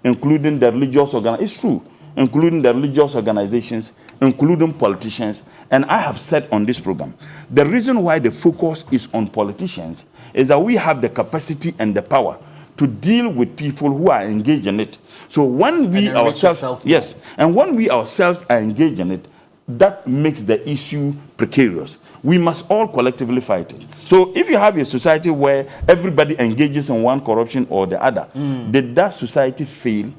including the religious organizations. It's true, including the religious organizations including politicians. And I have said on this program, the reason why the focus is on politicians is that we have the capacity and the power to deal with people who are engaged in it. So when we ourselves, yes, and when we ourselves are engaged in it, that makes the issue precarious. We must all collectively fight it. So if you have a society where everybody engages in one corruption or the other, did that society fail,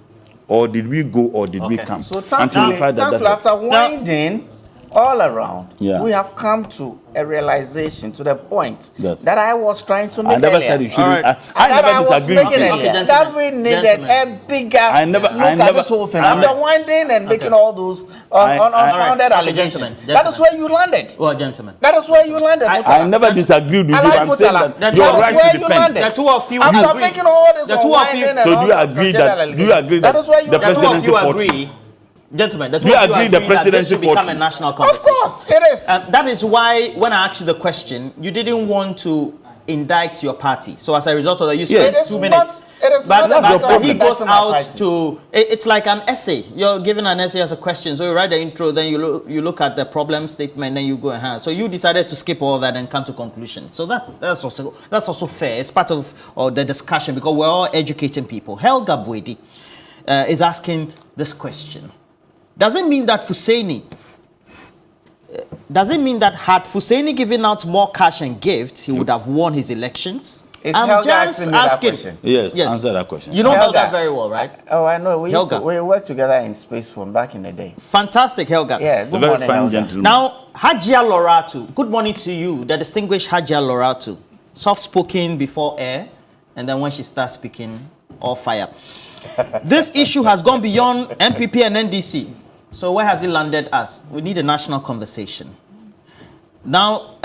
or did we go, or did we come? So thankfully, after winding all around, we have come to a realization, to the point that I was trying to make. I never earlier. said you shouldn't. I never disagreed with you. That we needed a bigger look at this whole thing. After winding and making all those unfounded allegations, that is where you landed. Well, gentlemen, that is where you landed. I never disagreed with you. I'm saying that you are right to defend. The two of you after making all this unwinding and so do you agree that the presidency fought? Gentlemen, the two you of you agree agree the presidency that this should become a national conversation. Of course, it is. That is why when I asked you the question, you didn't want to indict your party. So as a result of that, you spent 2 minutes. But he goes out to, it's like an essay. You're given an essay as a question. So you write the intro, then you look at the problem statement, then you go ahead. So you decided to skip all that and come to conclusion. So that's also fair. It's part of the discussion because we're all educating people. Helga Bwedi is asking this question. Does it mean that had Fuseni given out more cash and gifts, he would have won his elections? I'm just asking. Yes, answer that question. You know Helga very well, right? I know. We worked together in Space Phone back in the day. Fantastic, Helga. Yeah, good morning, Helga. Now, Hajia Loratu, good morning to you, the distinguished Hajia Loratu. Soft-spoken before air, and then when she starts speaking, all fire. This issue has gone beyond NPP and NDC. So where has it landed us? We need a national conversation. Now,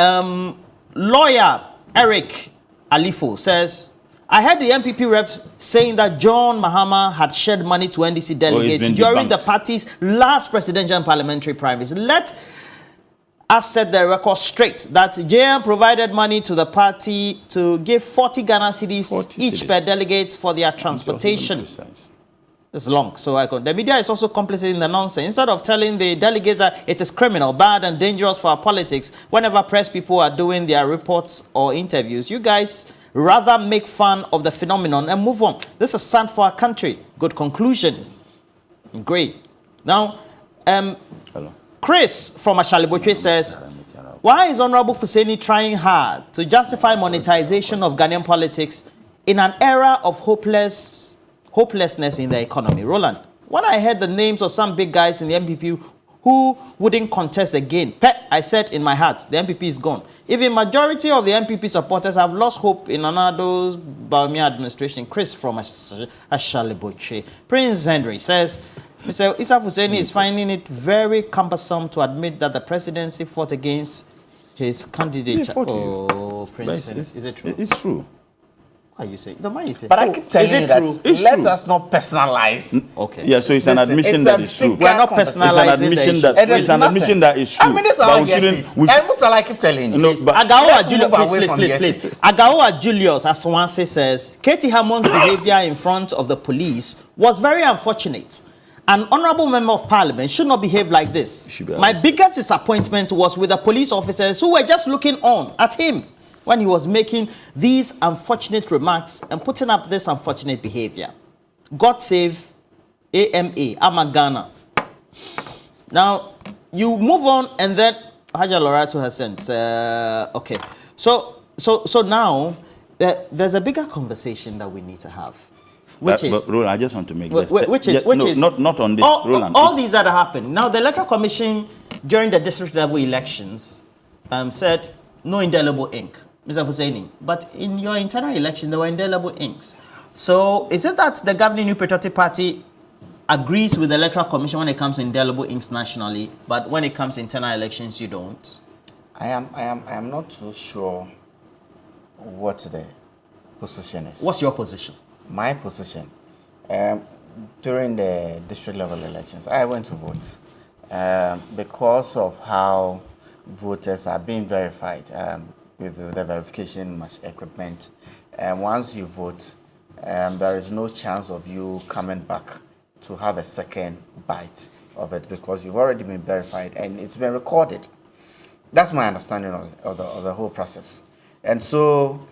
lawyer Eric Alifo says, I heard the NPP rep saying that John Mahama had shared money to NDC delegates during the party's last presidential and parliamentary primaries. Let us set the record straight that JM provided money to the party to give 40 Ghana cedis each per delegate for their transportation. It's long, so the media is also complicit in the nonsense. Instead of telling the delegates that it is criminal, bad, and dangerous for our politics, whenever press people are doing their reports or interviews, you guys rather make fun of the phenomenon and move on. This is sad for our country. Good conclusion. Great. Now, Chris from Ashaliboche says, why is Honorable Fuseni trying hard to justify monetization of Ghanaian politics in an era of hopelessness in the economy? Roland, when I heard the names of some big guys in the NPP who wouldn't contest again, I said in my heart, the NPP is gone. Even majority of the NPP supporters have lost hope in Anado's Bawumia administration. Chris from Ashaliboche. Prince Henry says, Mr. Issa Fuseni is finding it very cumbersome to admit that the presidency fought against his candidature. Oh, Prince Henry, is it true? It's true. Why you say? No, why you say? But I keep telling you that let us not personalize. Okay. Yeah, so it's an admission that is true. We're not personalizing the issue. It's an admission that is true. I mean, this is our guesses. And what I keep telling you. Agaoa Julius, please. Agaoa Julius, as Swansea says, Katie Hammond's behavior in front of the police was very unfortunate. An honorable member of parliament should not behave like this. My biggest disappointment was with the police officers who were just looking on at him when he was making these unfortunate remarks and putting up this unfortunate behavior. God save AMA, Amagana. Now, you move on and then Haja Loratu has sent. Okay. So now, there's a bigger conversation that we need to have. Which is, but Roland, I just want to make this. Which is not on this, Roland. All these that happened. Now, the Electoral Commission during the district level elections said no indelible ink, Mr. Fuseni. But in your internal election, there were indelible inks. So, is it that the governing New Patriotic Party agrees with the Electoral Commission when it comes to indelible inks nationally, but when it comes to internal elections, you don't? I am not too sure what the position is. What's your position? My position, during the district level elections, I went to vote because of how voters are being verified with the verification equipment. And once you vote, there is no chance of you coming back to have a second bite of it because you've already been verified and it's been recorded. That's my understanding of the whole process. And so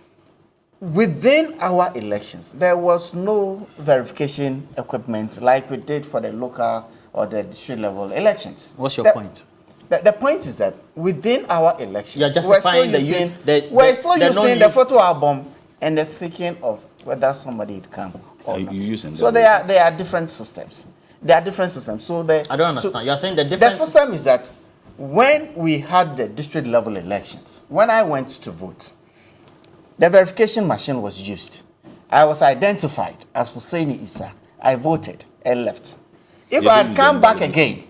within our elections, there was no verification equipment like we did for the local or the district level elections. What's your point? The point is that within our elections, you're justifying we're still using the photo album and the thinking of whether somebody had come or not. So there are different systems. There are different systems. So I don't understand. You're saying the difference. The system is that when we had the district level elections, when I went to vote, the verification machine was used. I was identified as Husseini Issa. I voted and left. If I had come back again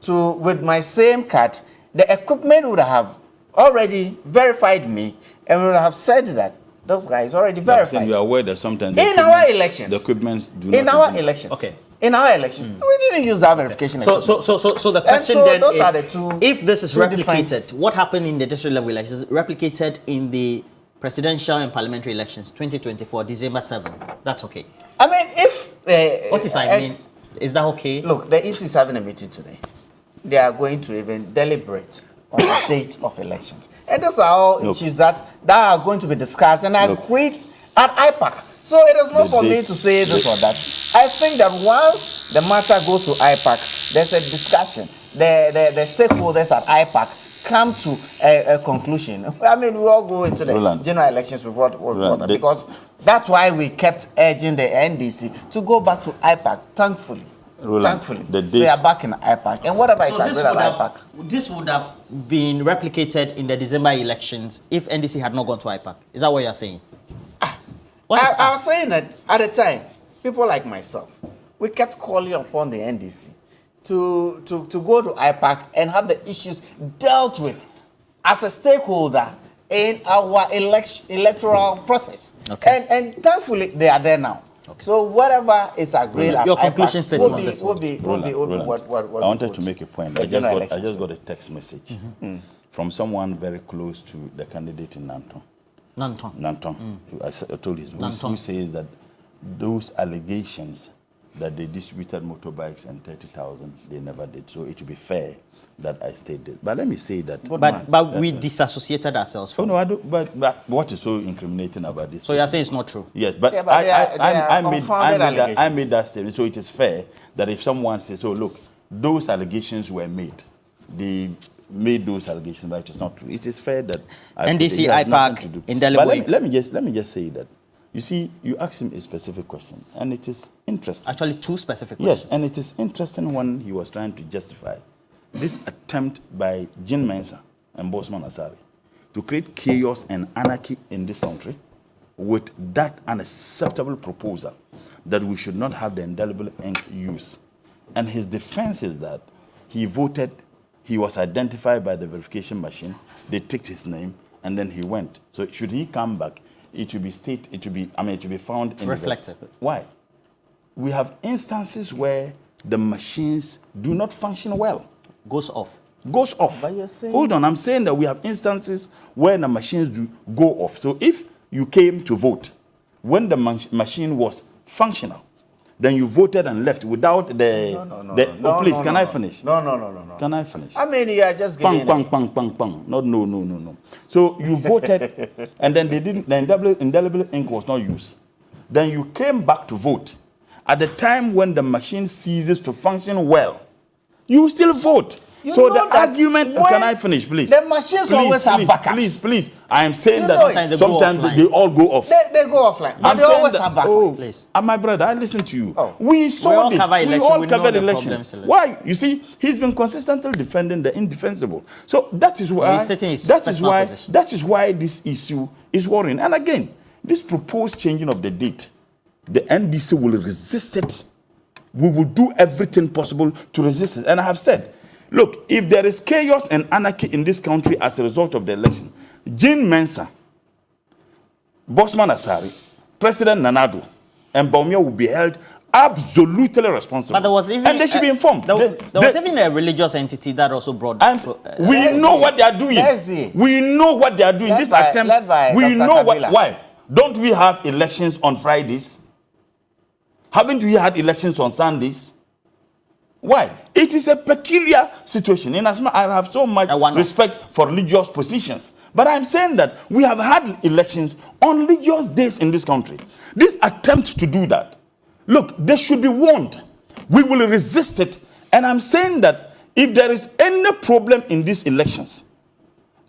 with my same card, the equipment would have already verified me and would have said that those guys already verified. You are aware that sometimes in our elections, the equipment do not. In our elections, okay. In our election, we didn't use that verification. So the question then those is, are the two, if this is replicated, different. what happened in the district level elections replicated in the presidential and parliamentary elections 2024, December 7? That's okay. I mean, if what is I mean? Is that okay? Look, the EC is having a meeting today. They are going to even deliberate on the date of elections, and those are all issues that are going to be discussed and agreed at IPAC. So it is not for me to say this or that. I think that once the matter goes to IPAC, there's a discussion. The stakeholders at IPAC come to a conclusion. I mean, we all go into the general elections with what because that's why we kept urging the NDC to go back to IPAC, thankfully. Thankfully, they are back in IPAC. And whatever is agreed at IPAC. This would have been replicated in the December elections if NDC had not gone to IPAC. Is that what you're saying? I was saying that at the time, people like myself, we kept calling upon the NDC to go to IPAC and have the issues dealt with as a stakeholder in our electoral process. Okay. And thankfully, they are there now. Okay. So whatever is agreed at your conclusion IPAC will be what I wanted to make a point. I just got a text message from someone very close to the candidate in Nanton. I told him who says that those allegations that they distributed motorbikes and 30,000, they never did. So it would be fair that I stated. But let me say that. But we disassociated ourselves from. Oh no, I don't. But what is so incriminating about this? So you're saying it's not true? Yes, but, I made that statement. So it is fair that if someone says, "Oh look, those allegations were made," they made those allegations, but it is not true. It is fair that NDC IPAC in Delaware. Let me just say that. You see, you asked him a specific question, and it is interesting. Actually, two specific questions. Yes, and it is interesting when he was trying to justify this attempt by Jin Mensa and Bosman Asari to create chaos and anarchy in this country with that unacceptable proposal that we should not have the indelible ink used. And his defense is that he voted, he was identified by the verification machine, they ticked his name, and then he went. So should he come back, it will be found in reflected. Why? We have instances where the machines do not function well. Goes off. Goes off. Hold on, I'm saying that we have instances where the machines do go off. So if you came to vote when the machine was functional, then you voted and left without please, can I finish? No. Can I finish? I mean, you are just giving Pang. No. So you voted, and then the indelible ink was not used. Then you came back to vote. At the time when the machine ceases to function well, you still vote. So the argument, can I finish, please? The machines always have backups. Please. I am saying that sometimes they all go off. They go offline, but they always have backups. Please. My brother, I listen to you. We saw this. We all covered elections. Why? You see, he's been consistently defending the indefensible. So that is why this issue is worrying. And again, this proposed changing of the date, the NDC will resist it. We will do everything possible to resist it. And I have said, look, if there is chaos and anarchy in this country as a result of the election, Jin Mensa, Bosman Asari, President Nanado, and Baumia will be held absolutely responsible. But there was even, and they should be informed. There was even a religious entity that also brought. And we know what they are doing. We know what they are doing. This attempt. We know why. Don't we have elections on Fridays? Haven't we had elections on Sundays? Why? It is a peculiar situation. In as much I have so much respect for religious positions. But I'm saying that we have had elections on religious days in this country. This attempt to do that, look, they should be warned. We will resist it. And I'm saying that if there is any problem in these elections,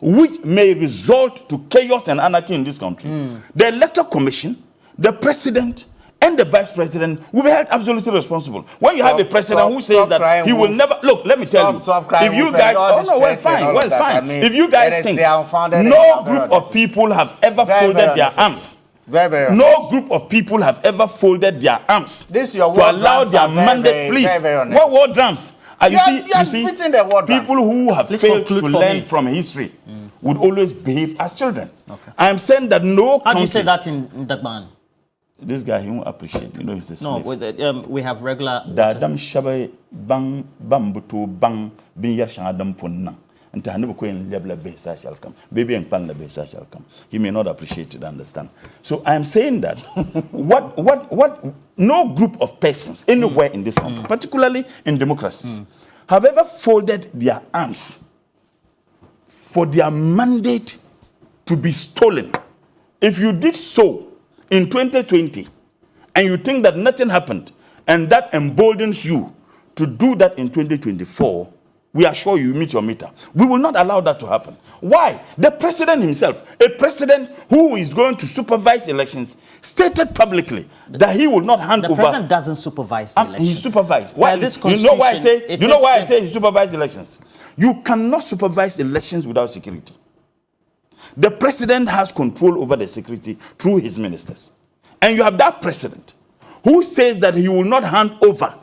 which may result to chaos and anarchy in this country, the Electoral Commission, the President, and the Vice President will be held absolutely responsible. When you have a president who says that he will never... Look, let me tell you. If you guys... Oh, no, well, fine. If you guys think no group of people have ever folded their arms, no group of people have ever folded their arms to allow their mandate, please. What war drums? You see, people who have failed to learn from history would always behave as children. Okay. I am saying that no country... How do you say that in Dagban? This guy, he won't appreciate. You know, he's a slave. No, we have regular... Dadam shabai bang bambutu bang binyar shangadam punna. And Tahanubu Queen Lebla Besa shall come. Baby and Pan Besa shall come. He may not appreciate it, understand. So I am saying that no group of persons anywhere in this country, particularly in democracies, have ever folded their arms for their mandate to be stolen. If you did so in 2020, and you think that nothing happened, and that emboldens you to do that in 2024, we assure you meet your meter. We will not allow that to happen. Why? The president himself, a president who is going to supervise elections, stated publicly that he will not hand over. The president doesn't supervise the elections. He supervises. Why? You know why I say? You know why I say he supervises elections? You cannot supervise elections without security. The president has control over the security through his ministers. And you have that president who says that he will not hand over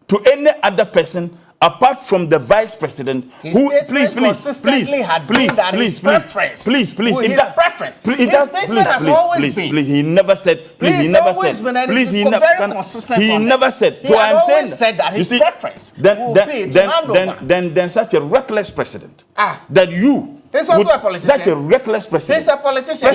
to any other person apart from the vice president, who please, he never said. So I'm saying that his preference then such a reckless president that you. He's also a politician. That's a reckless president. He's a politician.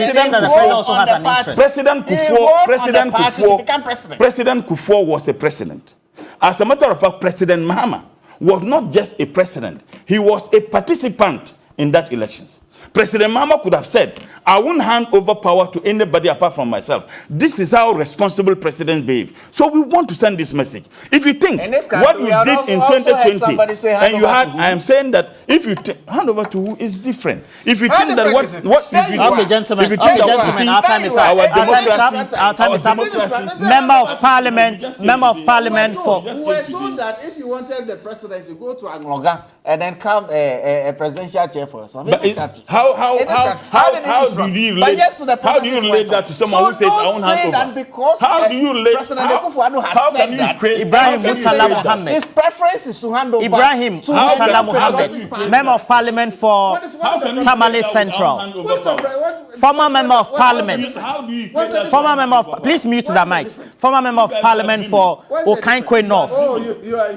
President Kufuor was a president. As a matter of fact, President Mahama was not just a president. He was a participant in that elections. President Mahama could have said, I won't hand over power to anybody apart from myself. This is how responsible presidents behave. So we want to send this message. If you think what we did in 2020, and you had, I am saying that if you hand over to who is different. If you think that okay, gentlemen, our time is up. Member of Parliament for. We were told that if you wanted the presidency, you go to Angloga and then come a presidential chairperson in this country. How do you relate that to someone who says I won't hand over? How do you relate? President Akufo-Addo had said that Ibrahim Murtala Mohammed. His preference is to hand over. Ibrahim Murtala Mohammed, Member of Parliament for Tamale Central. Former Member of Parliament. Former Member of, please mute the mics. Former Member of Parliament for Okankwe North.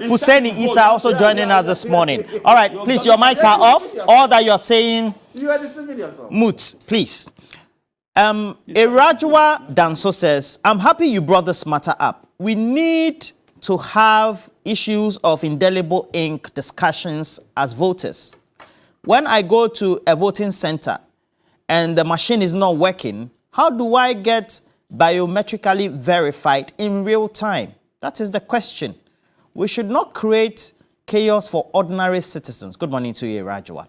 Fuseni Isa also joining us this morning. All right, please, your mics are off. All that you're saying, you are deceiving yourself. Mute, please. Erajua Danso says, I'm happy you brought this matter up. We need to have issues of indelible ink discussions as voters. When I go to a voting center and the machine is not working, how do I get biometrically verified in real time? That is the question. We should not create chaos for ordinary citizens. Good morning to you, Erajua.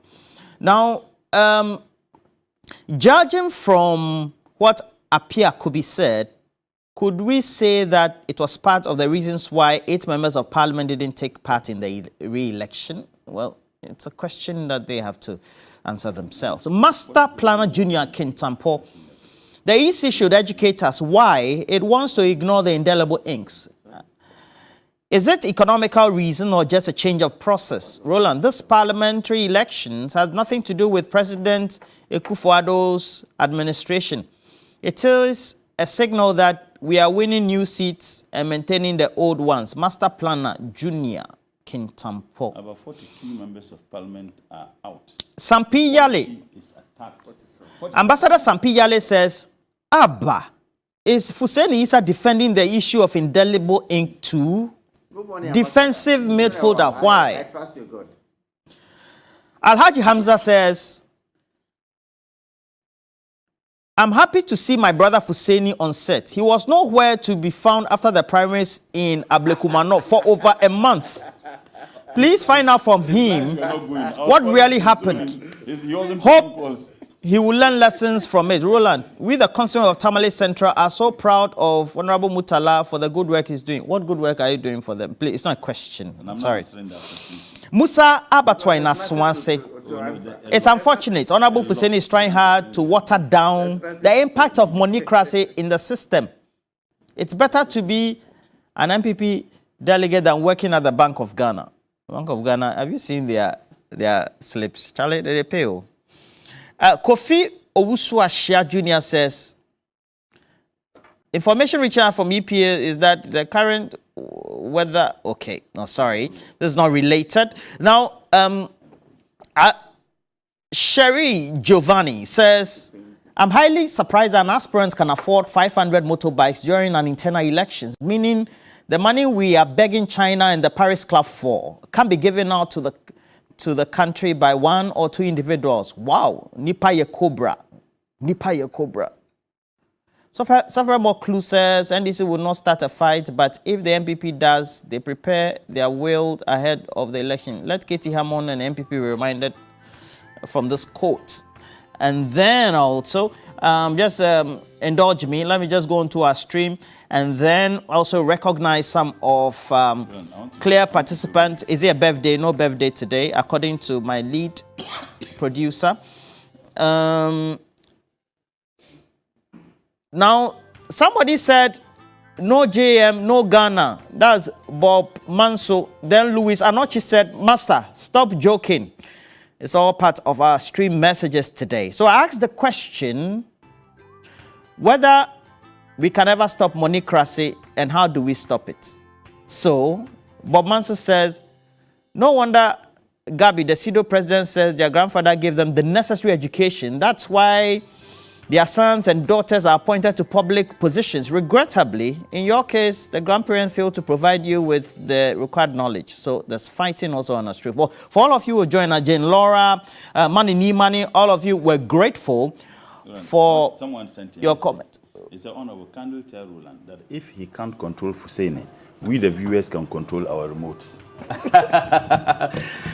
Now, judging from what Apia Kubi said, could we say that it was part of the reasons why 8 members of parliament didn't take part in the re-election? Well, it's a question that they have to answer themselves. Master Planner Junior Kintampo, the EC should educate us why it wants to ignore the indelible inks. Is it economical reason or just a change of process? Roland, this parliamentary elections has nothing to do with President Akufo-Addo's administration. It is a signal that we are winning new seats and maintaining the old ones. Master Planner Junior Kintampo. About 42 members of parliament are out. Sampi Yale. Ambassador Sampi Yale says, Abba, is Fuseni Issa defending the issue of indelible ink too? defensive midfielder. Why? I trust you, God. Alhaji Hamza says, I'm happy to see my brother Fuseni on set. He was nowhere to be found after the primaries in Ablekumano for over a month. Please find out from him what really happened. Hope he will learn lessons from it. Roland, we the constituents of Tamale Central are so proud of Honorable Mutala for the good work he's doing. What good work are you doing for them? Please, it's not a question. I'm sorry. Musa Abatwa in Aswanse. It's unfortunate. Honorable Fuseni is trying hard to water down the impact of monocracy in the system. It's better to be an NPP delegate than working at the Bank of Ghana. Bank of Ghana, have you seen their slips? Charlie, they pay you. Kofi Owusu-Ashia Jr. says, information reaching out from EPA is that the current weather, okay, no, sorry, this is not related. Now, Sherry Giovanni says, I'm highly surprised an aspirant can afford 500 motorbikes during an internal elections, meaning the money we are begging China and the Paris Club for can be given out to the country by one or two individuals. Wow, Nipa ye Cobra. Nipa ye Cobra. Several more clues says NDC will not start a fight, but if the MPP does, they prepare their will ahead of the election. Let Katie Hammond and MPP be reminded from this quote. And then also, indulge me, let me just go into our stream and then also recognize some of clear participants. Is it a birthday? No birthday today, according to my lead producer. Now, somebody said, no JM, no Ghana. That's Bob Manso. Then Louis Anochi said, Master, stop joking. It's all part of our stream messages today. So I asked the question, whether we can ever stop monocracy and how do we stop it? So Bob Manso says, no wonder Gabi, the CEDAW president, says their grandfather gave them the necessary education. That's why their sons and daughters are appointed to public positions. Regrettably, in your case, the grandparents failed to provide you with the required knowledge. So there's fighting also on the street. Well, for all of you who joined us, Jane Laura, Money Nimani, all of you were grateful for your comment. It's an honorable candle tell Roland that if he can't control Fuseni, we the viewers can control our remotes.